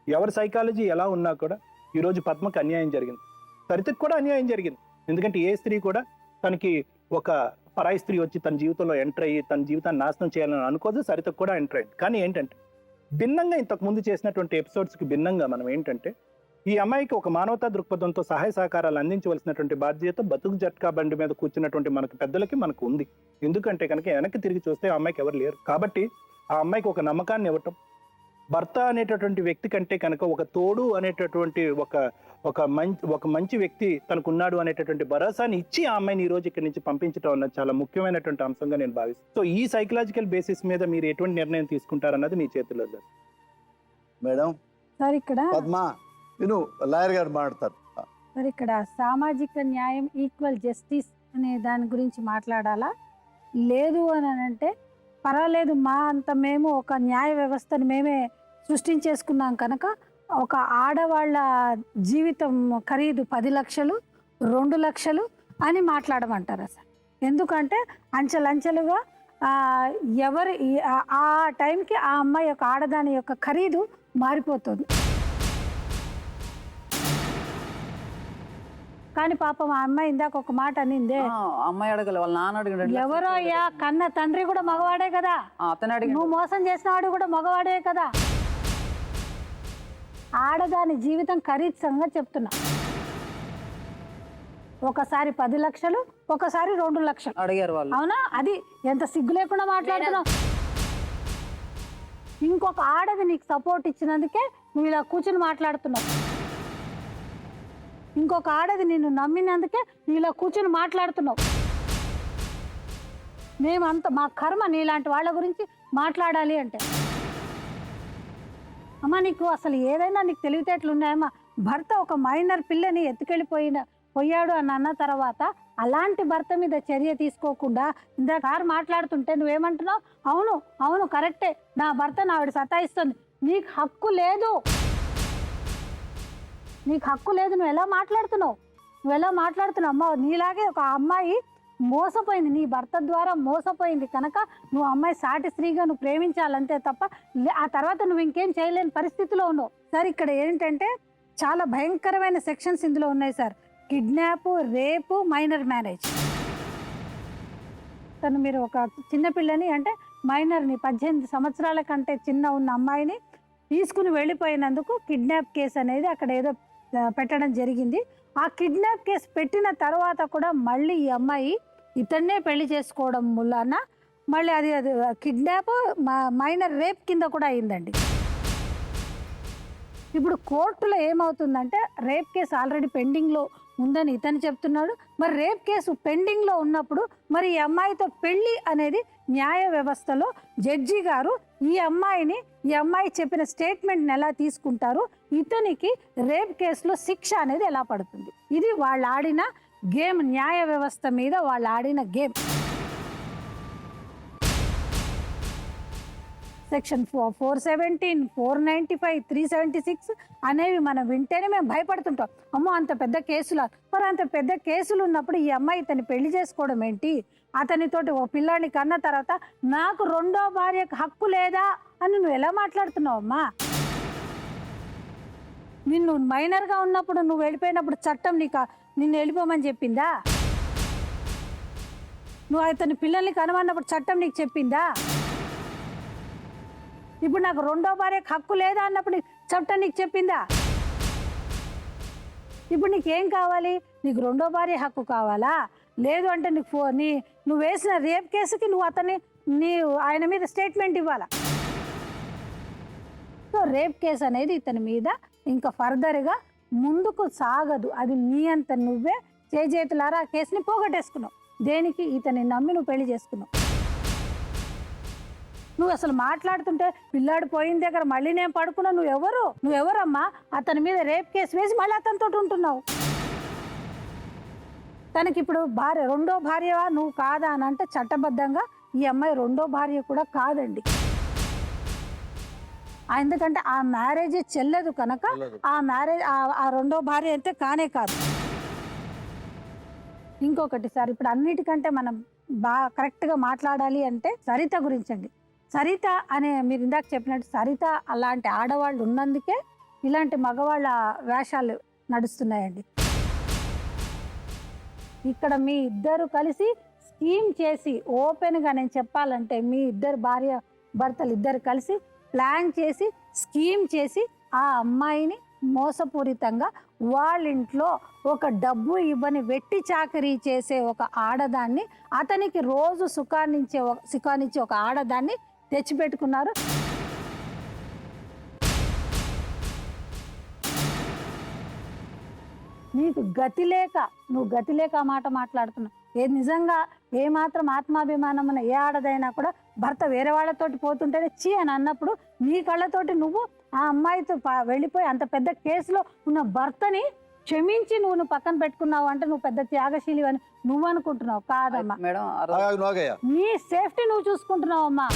ఎవరి సైకాలజీ ఎలా ఉన్నా కూడా ఈరోజు పద్మకు అన్యాయం జరిగింది, సరితకు కూడా అన్యాయం జరిగింది. ఎందుకంటే ఏ స్త్రీ కూడా తనకి ఒక పరాయి స్త్రీ వచ్చి తన జీవితంలో ఎంటర్ అయ్యి తన జీవితాన్ని నాశనం చేయాలని అనుకోదు, సరితకు కూడా ఎంటర్ అయింది. కానీ ఏంటంటే భిన్నంగా ఇంతకు ముందు చేసినటువంటి ఎపిసోడ్స్కి భిన్నంగా మనం ఏంటంటే ఈ అమ్మాయికి ఒక మానవతా దృక్పథంతో సహాయ సహకారాలు అందించవలసినటువంటి బాధ్యత బతుకు జట్కా బండి మీద కూర్చున్నటువంటి మనకు పెద్దలకి మనకు ఉంది. ఎందుకంటే కనుక వెనక్కి తిరిగి చూస్తే ఆ అమ్మాయికి ఎవరు లేరు. కాబట్టి ఆ అమ్మాయికి ఒక నమ్మకాన్ని ఇవ్వటం, భర్త అనేటటువంటి వ్యక్తి కంటే కనుక ఒక తోడు అనేటటువంటి ఒక మంచి వ్యక్తి తనకున్నాడు అనేటటువంటి భరోసాని ఇచ్చి ఆ అమ్మాయిని ఈ రోజు ఇక్కడి నుంచి పంపించడం అన్నది చాలా ముఖ్యమైనటువంటి అంశంగా నేను భావిస్తాను. సో ఈ సైకలాజికల్ బేసిస్ మీద మీరు ఎటువంటి నిర్ణయం తీసుకుంటారన్నది మీ చేతిలో లేదు. మేడం సార్ ఇక్కడ పద్మ విను, లాయర్ గారు మాట్లాడతారు. మరి ఇక్కడ సామాజిక న్యాయం, ఈక్వల్ జస్టిస్ అనే దాని గురించి మాట్లాడాలా? లేదు అని అంటే పర్వాలేదు, మా అంత మేము ఒక న్యాయ వ్యవస్థను మేమే సృష్టించేసుకున్నాం కనుక ఒక ఆడవాళ్ళ జీవితం ఖరీదు 10 లక్షలు 2 లక్షలు అని మాట్లాడమంటారా సార్? ఎందుకంటే అంచెలంచెలుగా ఎవరి ఆ టైంకి ఆ అమ్మాయి యొక్క ఆడదాని యొక్క ఖరీదు మారిపోతుంది. కానీ పాపం ఆ అమ్మాయి ఇందాక ఒక మాట అనిందే, అమ్మాయి అడగలే, వాళ్ళ నాన్న అడిగాడు. ఎవరో అయ్యా కన్న తండ్రి కూడా మగవాడే కదా, అతను అడిగి నువ్వు మోసం చేసిన వాడు కూడా మగవాడే కదా. ఆడదాని జీవితం ఖరీదు సంగతి చెప్తున్నా. ఒకసారి 10 లక్షలు, ఒకసారి 2 లక్షలు అడిగారు వాళ్ళు. అవునా? అది ఎంత సిగ్గు లేకుండా మాట్లాడుతున్నావు. ఇంకొక ఆడది నీకు సపోర్ట్ ఇచ్చినందుకే నువ్వు ఇలా కూర్చుని మాట్లాడుతున్నావు. ఇంకొక ఆడది నిన్ను నమ్మినందుకే నువ్వు ఇలా కూర్చుని మాట్లాడుతున్నావు. మేమంత మా కర్మ నీలాంటి వాళ్ళ గురించి మాట్లాడాలి అంటే. అమ్మ నీకు అసలు ఏదైనా నీకు తెలివితేటలు ఉన్నాయమ్మా? భర్త ఒక మైనర్ పిల్లని పోయాడు అని అన్న తర్వాత అలాంటి భర్త మీద చర్య తీసుకోకుండా ఇందాక మాట్లాడుతుంటే నువ్వేమంటున్నావు? అవును అవును కరెక్టే, నా భర్త ఆవిడ సతాయిస్తుంది. నీకు హక్కు లేదు, నీకు హక్కు లేదు. నువ్వు ఎలా మాట్లాడుతున్నావు? అమ్మ నీలాగే ఒక అమ్మాయి మోసపోయింది, నీ భర్త ద్వారా మోసపోయింది కనుక నువ్వు అమ్మాయి సాటి స్త్రీగా నువ్వు ప్రేమించాలంతే తప్ప ఆ తర్వాత నువ్వు ఇంకేం చేయలేని పరిస్థితిలో ఉన్నావు. సార్ ఇక్కడ ఏంటంటే చాలా భయంకరమైన సెక్షన్స్ ఇందులో ఉన్నాయి సార్. కిడ్నాప్, రేపు, మైనర్ మ్యారేజ్. తను మీరు ఒక చిన్నపిల్లని అంటే మైనర్ని 18 సంవత్సరాల కంటే చిన్న ఉన్న అమ్మాయిని తీసుకుని వెళ్ళిపోయినందుకు కిడ్నాప్ కేసు అనేది అక్కడ ఏదో పెట్టడం జరిగింది. ఆ కిడ్నాప్ కేసు పెట్టిన తర్వాత కూడా మళ్ళీ ఈ అమ్మాయి ఇతన్నే పెళ్లి చేసుకోవడం వలన మళ్ళీ అది కిడ్నాప్ మైనర్ రేప్ కింద కూడా అయిందండి. ఇప్పుడు కోర్టులో ఏమవుతుందంటే రేప్ కేసు ఆల్రెడీ పెండింగ్లో ఉందని ఇతను చెప్తున్నాడు. మరి రేప్ కేసు పెండింగ్లో ఉన్నప్పుడు మరి ఈ అమ్మాయితో పెళ్ళి అనేది న్యాయ వ్యవస్థలో జడ్జి గారు ఈ అమ్మాయి చెప్పిన స్టేట్మెంట్ని ఎలా తీసుకుంటారు, ఇతనికి రేప్ కేసులో శిక్ష అనేది ఎలా పడుతుంది? ఇది వాళ్ళు ఆడిన గేమ్, న్యాయ వ్యవస్థ మీద వాళ్ళు ఆడిన గేమ్. సెక్షన్ 417, 495, 376 అనేవి మనం వింటేనే మేము భయపడుతుంటాం. అమ్మో అంత పెద్ద కేసులు. మరి అంత పెద్ద కేసులు ఉన్నప్పుడు ఈ అమ్మాయి ఇతన్ని పెళ్లి చేసుకోవడం ఏంటి? అతనితోటి ఓ పిల్లాడిని కన్న తర్వాత నాకు 2వ భార్యకు హక్కు లేదా అని నువ్వు ఎలా మాట్లాడుతున్నావు అమ్మా? నిన్ను మైనర్గా ఉన్నప్పుడు నువ్వు వెళ్ళిపోయినప్పుడు చట్టం నిన్ను వెళ్ళిపోమని చెప్పిందా? నువ్వు అతని పిల్లల్ని కనమన్నప్పుడు చట్టం నీకు చెప్పిందా? ఇప్పుడు నాకు 2వ భార్యకు హక్కు లేదా అన్నప్పుడు చట్టం నీకు చెప్పిందా? ఇప్పుడు నీకేం కావాలి? నీకు 2వ భార్య హక్కు కావాలా? లేదు అంటే నువ్వు వేసిన రేప్ కేసుకి నువ్వు ఆయన మీద స్టేట్మెంట్ ఇవ్వాలా? సో రేప్ కేసు అనేది ఇతని మీద ఇంకా ఫర్దర్గా ముందుకు సాగదు. అది నీ అంత నువ్వే చేతులారా ఆ కేసుని పోగొట్టేసుకున్నావు. దేనికి? ఇతని నమ్మి నువ్వు పెళ్లి చేసుకున్నావు. నువ్వు అసలు మాట్లాడుతుంటే పిల్లాడు పోయిన దగ్గర మళ్ళీ నేను పడుకున్నా, నువ్వెవరమ్మా? అతని మీద రేప్ కేసు వేసి మళ్ళీ అతనితో ఉంటున్నావు. తనకి ఇప్పుడు 2వ భార్యవా నువ్వు కాదా అని అంటే చట్టబద్ధంగా ఈ అమ్మాయి 2వ భార్య కూడా కాదండి. ఎందుకంటే ఆ మ్యారేజ్ చెల్లదు కనుక ఆ 2వ భార్య అయితే కానే కాదు. ఇంకొకటి సార్, ఇప్పుడు అన్నిటికంటే మనం కరెక్ట్గా మాట్లాడాలి అంటే సరిత గురించండి. సరిత అనే మీరు ఇందాక చెప్పినట్టు సరిత అలాంటి ఆడవాళ్ళు ఉన్నందుకే ఇలాంటి మగవాళ్ళ వేషాలు నడుస్తున్నాయండి. ఇక్కడ మీ ఇద్దరు కలిసి స్కీమ్ చేసి ఓపెన్గా నేను చెప్పాలంటే మీ ఇద్దరు భార్య భర్తలు ఇద్దరు కలిసి ప్లాన్ చేసి స్కీమ్ చేసి ఆ అమ్మాయిని మోసపూరితంగా వాళ్ళ ఇంట్లో ఒక డబ్బు ఇవ్వని వెట్టి చాకరీ చేసే ఒక ఆడదాన్ని, అతనికి రోజు సుఖాన్నిచ్చే ఒక ఆడదాన్ని తెచ్చిపెట్టుకున్నారు. నీకు గతి లేక నువ్వు గతి లేక ఆ మాట మాట్లాడుతున్నావు. నిజంగా ఏమాత్రం ఆత్మాభిమానం ఉన్న ఏ ఆడదైనా కూడా భర్త వేరే వాళ్ళతోటి పోతుంటేనే చీ అని అన్నప్పుడు నీ కళ్ళతోటి నువ్వు ఆ అమ్మాయితో వెళ్ళిపోయి అంత పెద్ద కేసులో ఉన్న భర్తని క్షమించి నువ్వు పక్కన పెట్టుకున్నావు అంటే నువ్వు పెద్ద త్యాగశీలి అని నువ్వు అనుకుంటున్నావు. కాదమ్మా మేడం నీ సేఫ్టీ నువ్వు చూసుకుంటున్నావు అమ్మా.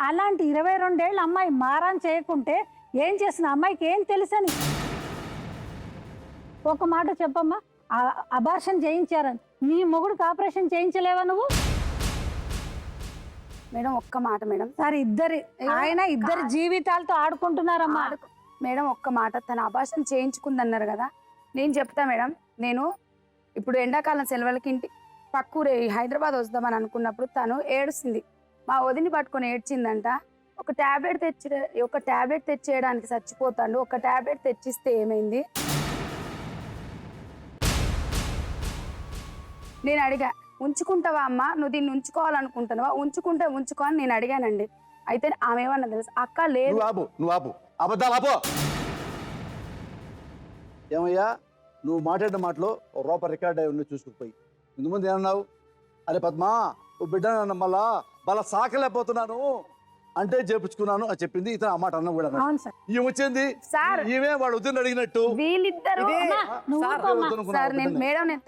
అలాంటి 22 ఏళ్ళ అమ్మాయి మారాన్ చేయకుంటే ఏం చేసిన అమ్మాయికి ఏం తెలుసని ఒక మాట చెప్పమ్మా. అబార్షన్ చేయించారని నీ మొగుడికి ఆపరేషన్ చేయించలేవా నువ్వు? మేడం ఒక్క మాట మేడం. సరే ఇద్దరి జీవితాలతో ఆడుకుంటున్నారమ్మా. మేడం ఒక్క మాట, తన అబార్షన్ చేయించుకుందన్నారు కదా, నేను చెప్తా మేడం. నేను ఇప్పుడు ఎండాకాలం సెలవులకి ఇంటి పక్కూరే హైదరాబాద్ వద్దామని అనుకున్నప్పుడు తను ఏడుస్తుంది. మా వదిని పట్టుకొని ఏడ్చిందంట. ఒక టాబ్లెట్ తెచ్చేయడానికి చచ్చిపోతాడు. ఒక టాబ్లెట్ తెచ్చిస్తే ఏమైంది? నేను అడిగా, ఉంచుకుంటావా అమ్మ, నువ్వు దీన్ని ఉంచుకోవాలనుకుంటున్నావా? ఉంచుకో అని నేను అడిగానండి. అయితే ఆమె ఏమన్నా తెలుసు, అక్క లేదు. ఏమయ్యా నువ్వు మాట్లాడిన మాటలో రూప రికార్డ్ అయి ఉంది, చూసుకుపోయి ఇంతకుముందు ఏమన్నావు? అరే పద్మా ఓ బిడ్డ మళ్ళా బలా సాకలేకపోతున్నాను అంటే చేపించుకున్నాను అని చెప్పింది. ఇతను ఆ మాట అన్న కూడా ఈమె వచ్చింది ఈమె వాడు వద్దని అడిగినట్టు వీళ్ళిద్దరు. మేడం నేను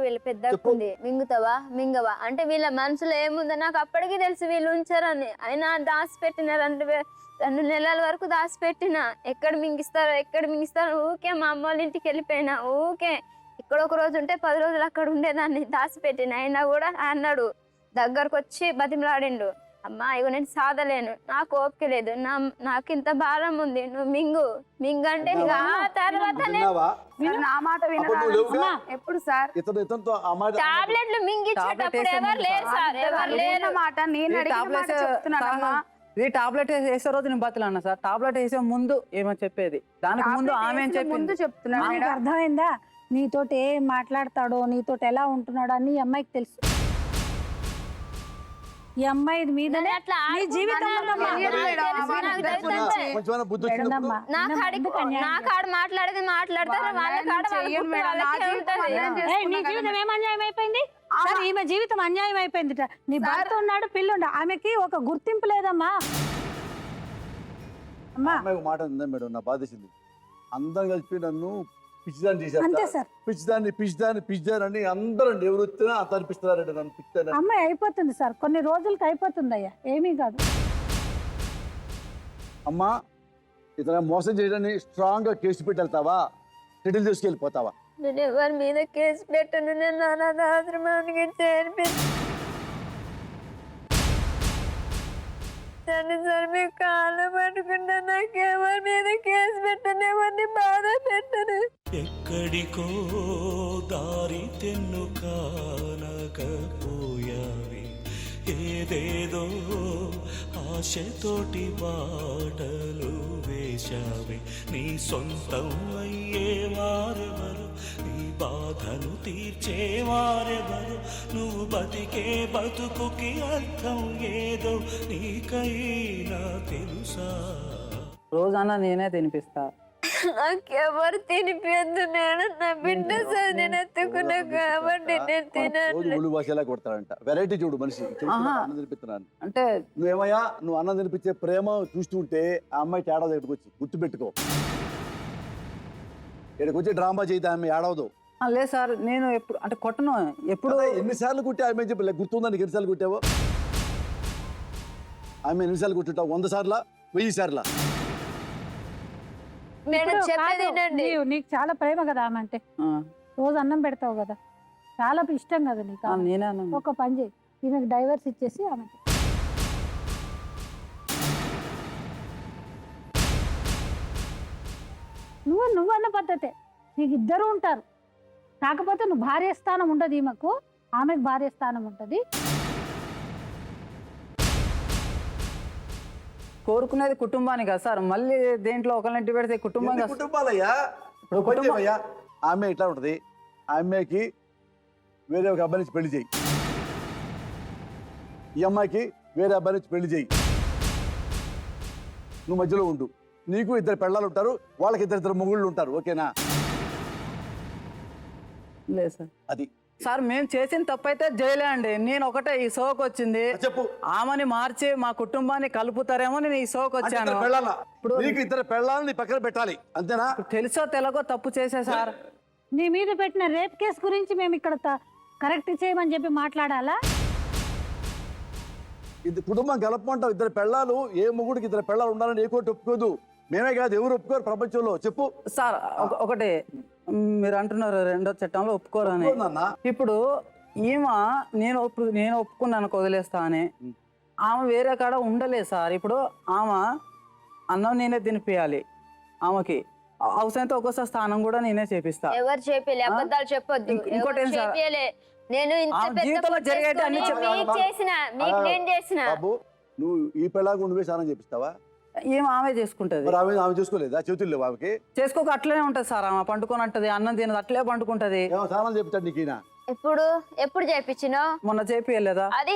వీళ్ళ పెద్దకుంది మింగుతావా మింగవా అంటే వీళ్ళ మనసులో ఏముందో నాకు అప్పటికి తెలుసు. వీళ్ళు ఉంచారని అయినా దాచిపెట్టిన 2 నెలల వరకు దాచిపెట్టిన. ఎక్కడ మింగిస్తారో ఊకే మా అమ్మ వాళ్ళ ఇంటికి వెళ్ళిపోయినా. ఊకే ఇక్కడ ఒక రోజు ఉంటే 10 రోజులు అక్కడ ఉండేదాన్ని దాచిపెట్టిన. అయినా కూడా అన్నాడు, దగ్గరకు వచ్చి బతిమలాడిండు, అమ్మా ఇగో నేను సాధలేను, నాకు ఓపిక లేదు, నాకు ఇంత భారం ఉంది, నువ్వు మింగంటే ఇక ఆ తర్వాత నా మాట ఎప్పుడు సార్ టాబ్లెట్లు మింగిచ్చేటప్పుడు ఎవరు లేరు సార్, ఎవరు లేరు మాట. నేను చెప్తున్నానమ్మా, ఈ టాబ్లెట్ వేసే రోజు నేను బతులన్నా సార్. టాబ్లెట్ వేసే ముందు ఏమో చెప్పేది, దానికి ముందు ఆమె ముందు చెప్తున్నా. అర్థమైందా? నీతోటి ఏం మాట్లాడతాడో, నీతోటి ఎలా ఉంటున్నాడో అని ఈ అమ్మాయికి తెలుసు. ఈ అమ్మాయి మీద ఈమె జీవితం అన్యాయం అయిపోయింది. నీ భర్త ఉన్నాడు, పిల్లుండ, ఆమెకి ఒక గుర్తింపు లేదమ్మా. మాట ఉందా మేడం, నా బాధేసింది. అందరం కలిపి నన్ను పిచ్చిదాన్ని చేశారు. పిచ్చిదాన్ని అని అందరూ ఎవరు వచ్చినా అంత అనిపిస్తున్నారండి నన్ను పిచ్చారు. అమ్మాయి అయిపోతుంది సార్, కొన్ని రోజులకి అయిపోతుంది అయ్యా, ఏమీ కాదు. అమ్మా ఇతను మోసం చేయడాన్ని స్ట్రాంగ్ గా కేసు పెట్టి వెళ్తావా, సెటిల్ తీసుకెళ్ళిపోతావా? నేను ఎవరి మీద కేసు పెట్టను, నేను అనాథాశ్రమానికి సార్ మీకు కాళ్ళు పట్టుకుంటా, నాకు ఎవరి మీద కేసు పెట్టను, ఎవరిని బాధ పెట్టను. ఎక్కడికో దారి తెన్ను కానకపోయావి, ఏదేదో ఆశతోటి బాటలు వేశావి. నీ సొంతం అయ్యేవారెవరు, నీ బాధను తీర్చేవారెవరు, నువ్వు బతికే బతుకుకి అర్థం ఏదో నీకైనా తెలుసా? రోజన్నా నేనే తినిపిస్తా. నాకెవరు తినిపించదు, నేను నా బిడ్డ సార్, నేను ఎత్తుకున్నా కాబట్టి నేను తినను. భాషలా కొడతాడంట. వెరైటీ చూడు మనిషి, అన్నం తినిపిస్తున్నాను అంటే నువ్వేమయ్యా, నువ్వు అన్నం తినిపించే ప్రేమ చూస్తుంటే ఆ అమ్మాయి తేడా దగ్గరకు వచ్చి గుర్తుపెట్టుకో. ఇక్కడికి వచ్చి డ్రామా చేద్దాం, ఆమె ఏడవదు. లేదు సార్, నేను ఎప్పుడు అంటే కొట్టను. ఎప్పుడు ఎన్నిసార్లు కుట్టే ఆమె చెప్పి గుర్తుందా నీకు? ఎన్నిసార్లు కుట్టావో? ఆమె ఎన్నిసార్లు కుట్టుంటావు? 100 సార్లా, 1000 సార్లా? నీకు చాలా ప్రేమ కదా ఆమె అంటే, రోజు అన్నం పెడతావు కదా, చాలా ఇష్టం కదా నీకు. ఒక పని చేయి, ఈమెకు డైవర్స్ ఇచ్చేసి ఆమె నువ్వు అన్న పద్ధతే. నీకు ఇద్దరు ఉంటారు, కాకపోతే నువ్వు భార్య స్థానం ఉండదు ఈమెకు, ఆమెకు భార్య స్థానం ఉంటుంది. కోరుకునేది కుటుంబాన్ని కదా సార్, మళ్ళీ దేంట్లో ఒకళ్ళింటి పెడితే కుటుంబం ఎన్ని కదా. కుటుంబాలయ్యా ఇప్పుడు కుటుంబం అయ్యా ఆమె ఇట్లా ఉంటుంది, ఆ అమ్మాయికి వేరే ఒక అబ్బాయి నుంచి పెళ్లి చేయి, ఈ అమ్మాయికి వేరే అబ్బాయి నుంచి పెళ్లి చేయి, నువ్వు మధ్యలో ఉండు, నీకు ఇద్దరు పెళ్ళాలు ఉంటారు, వాళ్ళకి ఇద్దరు మొగుళ్ళు ఉంటారు, ఓకేనా? లేదు సార్. అది సార్ మేము చేసిన తప్పైతే జైలే అండి. నేను ఒకటే ఈ సోకు వచ్చింది, చెప్పు. ఆమెని మార్చి మా కుటుంబాన్ని కలుపుతారేమో నేను ఈ సోకు వచ్చాను. పెళ్ళాలా? ఇప్పుడు నీకు ఇద్దరు పెళ్ళాలని నీ పక్కన పెట్టాలి, అంతేనా? తెలుసో తెలగో తప్పు చేసే సార్. నీ మీద పెట్టిన రేప్ కేసు గురించి మేము ఇక్కడ కరెక్ట్ చేయమని చెప్పి మాట్లాడాలా? ఇది కుటుంబం కలపమంటావు, ఇద్దరు పెళ్ళాలు, ఏ మొగుడికి ఇద్దరు పెళ్ళాలు ఉండాలని ఏ కోటి ఒప్పుకోదు, మేమే కాదు ఎవరు ఒప్పుకోరు ప్రపంచంలో. చెప్పు సార్ ఒకటి మీరు అంటున్నారు రెండో చట్టంలో ఒప్పుకోరని. నాన్న ఇప్పుడు ఈమె నేను ఒప్పుకున్నాను వదిలేస్తా అని, ఆమె వేరే కాడ ఉండలేదు సార్. ఇప్పుడు ఆమె అన్నం నేనే తినిపియాలి, ఆమెకి అవసరంతో ఒక్కోసారి స్నానం కూడా నేనే చేపిస్తా. ఎవరు చేపిలే, అబద్ధాలు చెప్పొద్దు. ఇంకోటి ఏం సార్, నేను ఇంత ఆ పెద్ద జీవితంలో పుట్టు జరిగేటి అన్ని చేసుకొని మీకు చేసిన, మీకు నేను చేసిన. బాబు నువ్వు ఈ పెళ్ళాకు నువ్వే స్నానం చేపిస్తావా? ఏం ఆమె చేసుకుంటది. మరి ఆమె చూసుకోలేదా? చేతులు లేవు ఆమెకి? చేసుకోక అట్లనే ఉంటది సార్, ఆమె పండుకొని అంటది, అన్నం తినదు, అట్లే పండుకుంటది. ఏమో స్నానం చేపిస్తాడు నీకు ఈయన? ఎప్పుడు చేపించినావు? మొన్న చేపియలేదా? అది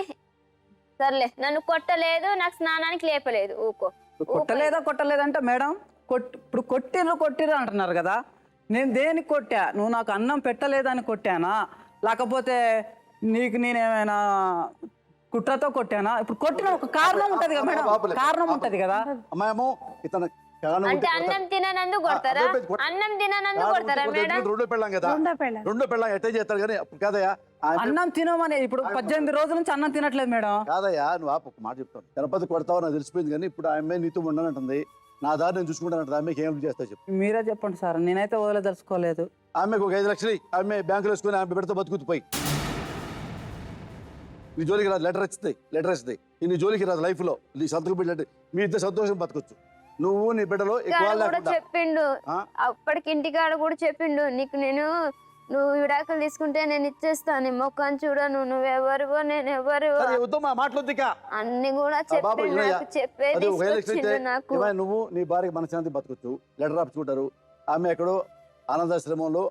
సర్లే, నన్ను కొట్టలేదు, నాకు స్నానానికి లేపలేదు. ఊకో. కొట్టలేదంటే మేడం ఇప్పుడు కొట్టిర్రు అంటున్నారు కదా, నేను దేనికి కొట్టా? నువ్వు నాకు అన్నం పెట్టలేదని కొట్టానా, లేకపోతే నీకు నేనేమైనా కుట్రతో కొట్టానా? ఇప్పుడు కొట్టిన ఒక కారణం ఉంటది కదా మేడం, కారణం ఉంటది కదా. అమ్మాయేమో ఇతను అంటే అన్నం తిననందు కొడతారా? అన్నం తిననందు కొడతారా మేడం? రెండో పెళ్ళాం కదా, రెండో పెళ్ళాం ఎట్లా చేస్తారు కానీ కాదయ్యా. అన్నం తినమని ఇప్పుడు 18 రోజుల నుంచి అన్నం తినట్లేదు మేడం. కాదయ్యా నువ్వు ఒక మాట చెప్తాను, గణపతి కొడతావు నాకు తెలిసిపోయింది, కానీ ఇప్పుడు ఆమె నీతో ఉండనంటుంది, నా దారి నేను చూసుకుంటానంటుంది, ఆమెకి ఏం చేస్తా చెప్పు. మీరే చెప్పండి సార్, నేనైతే వదిలేదలుచుకోలేదు. ఆమెకు ఒక 5 లక్షలు ఆమె బ్యాంకులో వేసుకొని ఆమె పెడితే బతుకుతుపోయి నీ జోలికి రాదు. లెటర్ ఇస్తుంది నీ జోలికి రాదు, లైఫ్ లో నీ సంతకం పెట్టినట్టు మీ ఇద్దరు సంతోషం బతకొచ్చు. నువ్వు నీ బిడ్డలో చెప్పిండు అప్పటికి, ఇంటికాడ కూడా చెప్పిండు, నీకు నువ్వు విడాకులు తీసుకుంటే నేను ఇచ్చేస్తాను, మొక్కని చూడను, నువ్వెవరివో నేను ఎవరివో మాట్లాడుద్దిక అన్ని కూడా చెప్పేది నాకు. నువ్వు నీ భార్య మనశాంతి బతకొచ్చు, లెటర్ రాపించుకుంటారు. ఆమె ఎక్కడో ఆనందాశ్రమంలో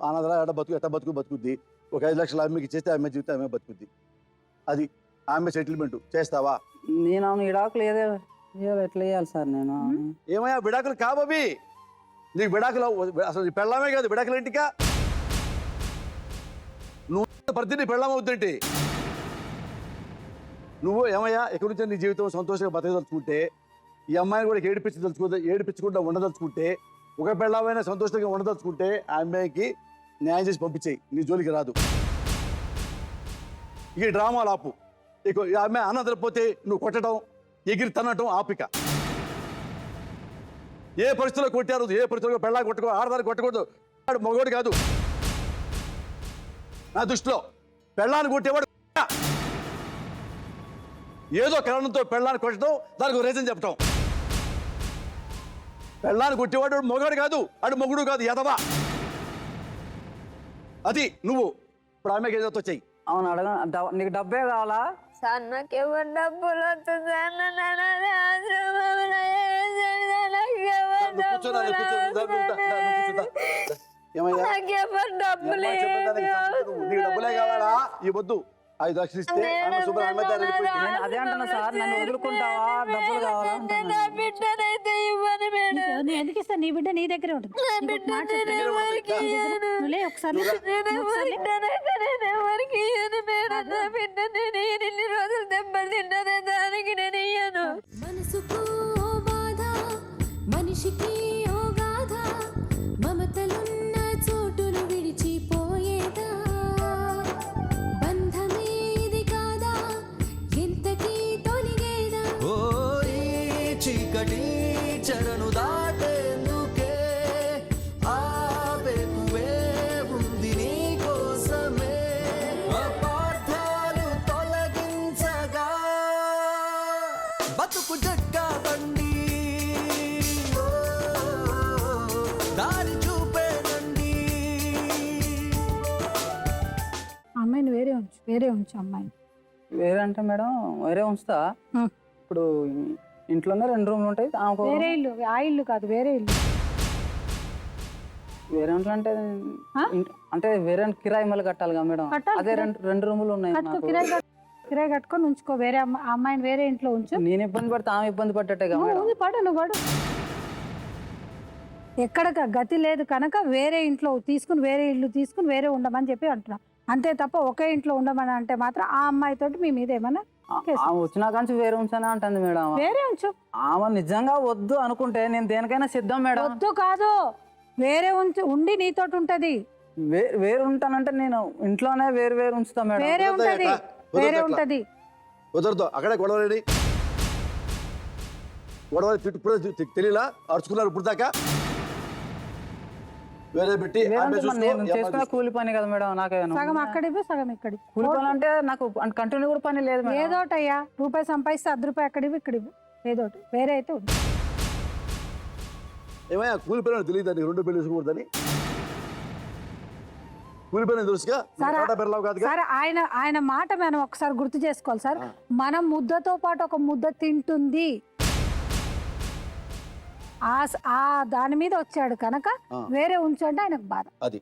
ఎట్ట బతుకుద్ది. ఒక 5 లక్షలు ఆమెకి ఇచ్చేస్తే ఆమె జీవితం ఆమె బతుకుద్ది. అది ఆమె సెటిల్మెంట్ చేస్తావా? నేను ఆమె విడాకులు ఎట్లా వేయాలి సార్? నేను ఏమయ్యా విడాకులు కాబోవి, నీకు విడాకులు అసలు పెళ్ళామే కాదు, విడాకులు ఇంటికా? నువ్వు ప్రతి నీ పెళ్ళామ అవుతుంటే నువ్వు ఏమయ్యా ఎక్కడి నుంచి నీ జీవితం సంతోషంగా బతకదలుచుకుంటే, ఈ అమ్మాయిని కూడా ఏడిపించకుండా ఉండదలుచుకుంటే, ఒక పెళ్ళామైనా సంతోషంగా ఉండదలుచుకుంటే ఆ అమ్మాయికి న్యాయం చేసి పంపించేయి, నీ జోలికి రాదు. ఈ డ్రామాలు ఆపు. ఇక ఆమె అన్నదపోతే నువ్వు కొట్టడం, ఎగిరి తన్నటం ఆపిక. ఏ పరిస్థితుల్లో కొట్టారు, ఏ పరిస్థితుల్లో పెళ్ళా కొట్టకూడదు, ఆడదాన్ని కొట్టకూడదు. వాడు మగోడు కాదు నా దృష్టిలో. పెళ్ళాన్ని కొట్టేవాడు ఏదో కారణంతో పెళ్ళాన్ని కొట్టడం, దానికి ఒక రీజన్ చెప్పటం. పెళ్ళాన్ని కొట్టేవాడు మగోడు కాదు, అడు మొగుడు కాదు, ఎదవా. అది నువ్వు ఇప్పుడు ఆమెకి ఏదో చెయ్యి. అవును అడగ, నీకు డబ్బే కావాలా సార్? నాకు ఎవరు డబ్బులు వద్దు సార్, డబ్బులే కావాలా? ఇవ్వద్దు. 5 లక్షలు ఇస్తే అదే అంటున్నా సార్, నన్ను వదులుకుంటావా? డబ్బులు కావాలా? బిడ్డనైతే ఇవ్వను మేడం. నేను ఎందుకు ఇస్తాను? నీ బిడ్డ నీ దగ్గరే ఉంటుంది. ఇన్ని రోజులు దెబ్బలు తిన్నదే, దానికి నేను ఇయ్యను. మనసుకు ఓ బాధ, మనిషికి ఓ గాథ, మమతలున్న చోటును విడిచిపోయేదా, బంధమేది కాదా, ఎంతకీ తొలిగేదా. ఓ ఈ చీకటి చెరను దాటేందుకే ఆవేకువే ఉంది నీ కోసమే, అపార్థాలు తొలగించగా బతుకు జట్కా బండి దారి చూపేనండి. అమ్మాయిని వేరే ఉంచు అమ్మాయిని. వేరే అంటే మేడం వేరే ఉంచుతా. ఇప్పుడు ఇంట్లోనే 2 రూమ్లు ఉంటాయి ఆమెకు వేరే ఇల్లు, ఆ ఇల్లు కాదు వేరే ఇల్లు. వేరే ఇంట్లో అంటే ఆ? అంటే వేరే కిరాయి మళ్ళీ కట్టాలి కదా మేడం. కట్టాలి, అదే కిరాయి. 2 రూములు ఉన్నాయి కట్టుకో, నాకు. కిరాయి కట్టుకొని ఉంచుకో. వేరే ఆ అమ్మాయిని వేరే ఇంట్లో ఉంచు. నేను ఇబ్బంది పడితే ఆమె ఇబ్బంది పడ్డట్టే కదా నువ్వు మేడం. ఉంది, పడు, నువ్వు పడు. ఎక్కడ గతి లేదు కనుక వేరే ఇంట్లో తీసుకుని, వేరే ఇల్లు తీసుకుని వేరే ఉండమని చెప్పి అంటున్నా. అంతే తప్ప ఒకే ఇంట్లో ఉండమని అంటే మాత్రం ఆ అమ్మాయితోటి మీ మీద ఏమన్నా కేసు. ఆమె వచ్చినా కానీ వేరే ఉంచానే అంటుంది మేడం. వేరే ఉంచు. ఆమె నిజంగా వద్దు అనుకుంటే నేను దేనికైనా సిద్ధం మేడం. వద్దు కాదు, వేరే ఉంచు, ఉండి నీతోటి ఉంటది. వేరు ఉంటానంటే నేను ఇంట్లోనే వేరు ఉంచుతా మేడం. వేరే ఉంటది, వేరే ఉంటది. కుదరదు. అక్కడే గొడవలేడి గొడవ తిట్టు తెలియలా అరుచుకున్నారు ఇప్పుడు దాకా. వేరే పెట్టి వేరే ఆమె ఉంటే మరి చూసుకో, నేను ఈ అమ్మాయి చేసుకునే చూసుకో. కూలి పని కదా మేడం. నాకేనా సగం అక్కడివి, సగం ఇక్కడి. కూలి పని అంటే నాకు కంటిన్యూ కూడా పని లేదు మేడం. ఏదోటయ్యా, రూపాయి సంపాదిస్తే ₹10 అక్కడివి ఇక్కడివి, ఏదోటి వేరే అయితే ఉంది. ఏమయ్యా కూలి పని తెలియదు నీకు, 2 పెళ్లి చేసుకోకూడదని. కూలి పని తెలుసుగా, కాదు. సరే, ఆయన మాట మనం ఒకసారి గుర్తు చేసుకోవాలి సార్. మనం ముద్దతో పాటు ఒక ముద్ద తింటుంది, ఆ దాని మీద వచ్చాడు కనుక వేరే ఉంచండి ఆయనకు బాధ. అది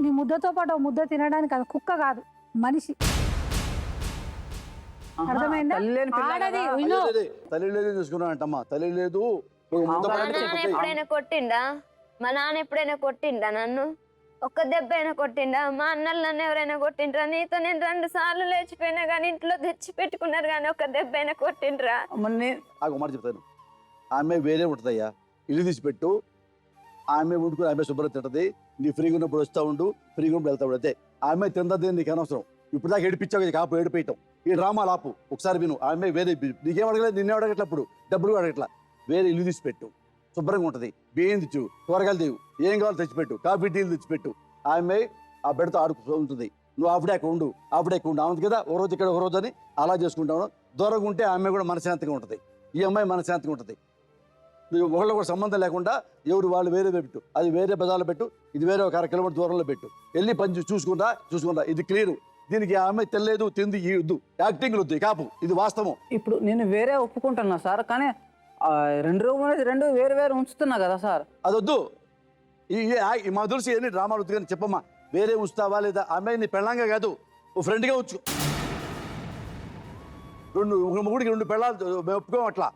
నీ ముద్దతో పాటు ఒక ముద్ద తినడానికి అది కుక్క కాదు, మనిషి. అర్థమైందా? తల్లి లేని పిల్ల ఆడది కదా. విను. తల్లి లేదు చూసుకున్నానంటమ్మా. తల్లి లేదు. ఒక ముద్ద మా పడితే నాన్న చెప్పు. ఎప్పుడైనా కొట్టిండా? మా నాన్న ఎప్పుడైనా కొట్టిండా నన్ను? ఒక్క దెబ్బ అయినా కొట్టిండా? మా అన్నలు నన్ను ఎవరైనా కొట్టిండ్రా? నీతో నేను 2 సార్లు లేచిపోయినా కానీ ఇంట్లో తెచ్చి పెట్టుకున్నారు కానీ ఒక్క దెబ్బ అయినా కొట్టిండ్రా? మరి ఒక మాట చెప్తాను. ఆమె వేరే ఉంటుందయ్యా. ఇల్లు తీసి పెట్టు, ఆమె వండుకుని ఆమె శుభ్రం తింటది. నీ ఫ్రీగా ఉన్నప్పుడు వస్తూ ఉండు, ఫ్రీగా ఉన్నప్పుడు వెళ్తా ఉండు. అంతే. ఆమె తిందది నీకు అనవసరం. ఇప్పుడు దాకా ఏడిపించావు కదా, కాపు ఏడిపోయటం. ఈ డ్రామాలు ఆపు. ఒకసారి విను. ఆమె వేరే నీకేం అడగలేదు, నిన్నే అడగట్ల. అప్పుడు డబ్బులు అడగట్లా. వేరే ఇల్లు తీసి పెట్టు, శుభ్రంగా ఉంటుంది. బియ్యం తెచ్చు, కూరగాయలు తెవు, ఏం కావాలో తెచ్చిపెట్టు, కాఫీ టీలు తెచ్చిపెట్టు. ఆమె ఆ బెడతో ఆడుకు ఉంటుంది. నువ్వు ఆవిడే ఉండు, ఆవిడే ఉండు. అవును కదా, ఒక రోజు ఇక్కడ ఒక రోజు అని అలా చేసుకుంటాను. దూరంగా ఉంటే ఆమె కూడా మనశ్శాంతిగా ఉంటుంది, ఈ అమ్మాయి మనశ్శాంతిగా ఉంటుంది. ఒకళ్ళు కూడా సంబంధం లేకుండా ఎవరు వాళ్ళు వేరే పెట్టు, అది వేరే బజార్లో పెట్టు, ఇది వేరే ఒక 1/2 కిలోమీటర్ దూరంలో పెట్టు. వెళ్ళి పని చూసుకుంటా. ఇది క్లియర్. దీనికి ఆమె తెల్లేదు, తింది ఈ వద్దు, యాక్టింగ్ వద్దు, కాపు. ఇది వాస్తవం. ఇప్పుడు నేను వేరే ఒప్పుకుంటున్నా సార్, కానీ 2 రూములు అనేది 2 వేరు ఉంచుతున్నా కదా సార్. అది వద్దు. మా తులసి ఎన్ని డ్రామాలు వద్దు కానీ చెప్పమ్మా. వేరే ఉంచుతావా లేదా? ఆమె నీ పెళ్ళంగా కాదు, ఓ ఫ్రెండ్గా ఉంచు. ముగ్గుడికి 2 పెళ్ళాలు మేము ఒప్పుకోం అట్లా.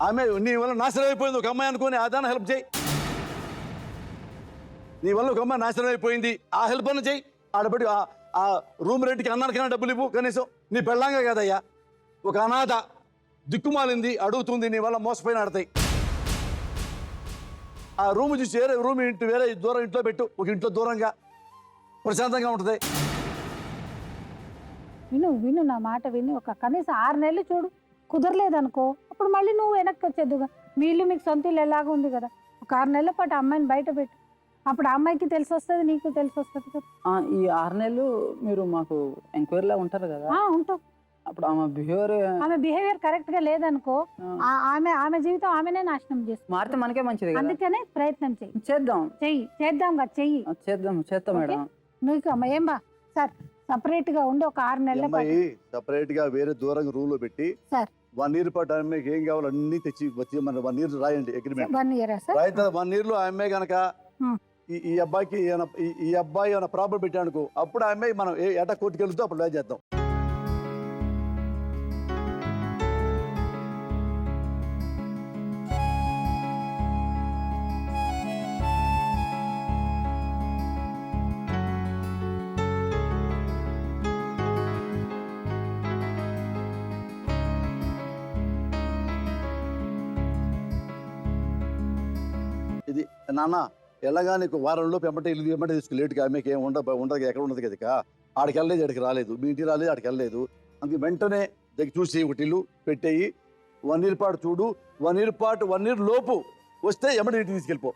ఆమె నీ వల్ల నాశనం అయిపోయింది ఒక అమ్మాయి అనుకోని అదాన హెల్ప్ చేయి. నీ వల్ల ఒక అమ్మాయి నాశనం అయిపోయింది, ఆ హెల్ప్ అన్న చేయి. ఆడబడి ఆ రూమ్ రెంట్కి అన్నానికైనా డబ్బులు ఇవ్వు కనీసం. నీ పెళ్ళంగా కాదయ్యా, ఒక అనాథ దిక్కుమాలింది, అడుగుతుంది. నీ వల్ల మోసపోయిన ఆడతాయి. ఆ రూమ్ చూసి వేరే రూమ్ వేరే దూరం ఇంట్లో పెట్టు, ఒక ఇంట్లో దూరంగా ప్రశాంతంగా ఉంటుంది. విను నా మాట విని ఒక కనీసం 6 నెలలు చూడు. కుదరలేదనుకో అప్పుడు మళ్ళీ నువ్వు వెనక్కి వచ్చేద్దుగా. మీ ఇల్లు మీకు సొంత ఇల్లు ఎలాగ ఉంది కదా. ఒక 6 నెలల పాటు అమ్మాయిని బయట పెట్టు. అప్పుడు ఆ అమ్మాయికి తెలిసి వస్తుంది, నీకు తెలిసి వస్తుంది కదా. ఈ 6 నెలలు మీరు మాకు ఎంక్వైరీలా ఉంటారు కదా. ఉంటాం. అప్పుడు ఆమె బిహేవియర్ కరెక్ట్ గా లేదనుకో, ఆమె జీవితం ఆమెనే నాశనం చేస్తుంది. మారితే మనకే మంచిది కదా. అందుకనే ప్రయత్నం చెయ్యి. చేద్దాం చేద్దాం మేడం. ఈ ఏం బా సార్, సపరేట్ గా ఉండి ఒక 6 నెలల అమ్మాయి సపరేట్ గా వేరే దూరంగా రూమ్ లో పెట్టి సార్ 1 ఇయర్ పాటు ఆమెకి ఏం కావాలో అన్ని తెచ్చి వచ్చి మన 1 ఇయర్ రాయండి అగ్రిమెంట్. 1 year sir. రాయితే 1 ఇయర్ లో ఆమె గనక ఈ అబ్బాయికి ఈ అబ్బాయి ఏమైనా ప్రాబ్లం పెట్టానుకో, అప్పుడు ఆమె మనం ఎట కోర్టుకి వెళ్తూ అప్పుడు వేజ్ చేద్దాం. ఇది నాన్న ఎలాగా నీకు వారంలో వెంబట ఇల్లు తీసుకు లేటుగా ఆమెకి ఏం ఉండదు ఎక్కడ ఉండదు కదా. ఆడికి వెళ్ళలేదు, ఆడికి రాలేదు, మీ ఇంటికి రాలేదు, ఆడికి వెళ్ళలేదు. అందుకే వెంటనే దగ్గర చూసి ఒకటి ఇల్లు పెట్టేయి. 1 ఇయర్ పాటు చూడు, 1 ఇయర్ పాటు 1 ఇయర్ లోపు వస్తే ఎమ్మటి ఇంటికి తీసుకెళ్ళిపో.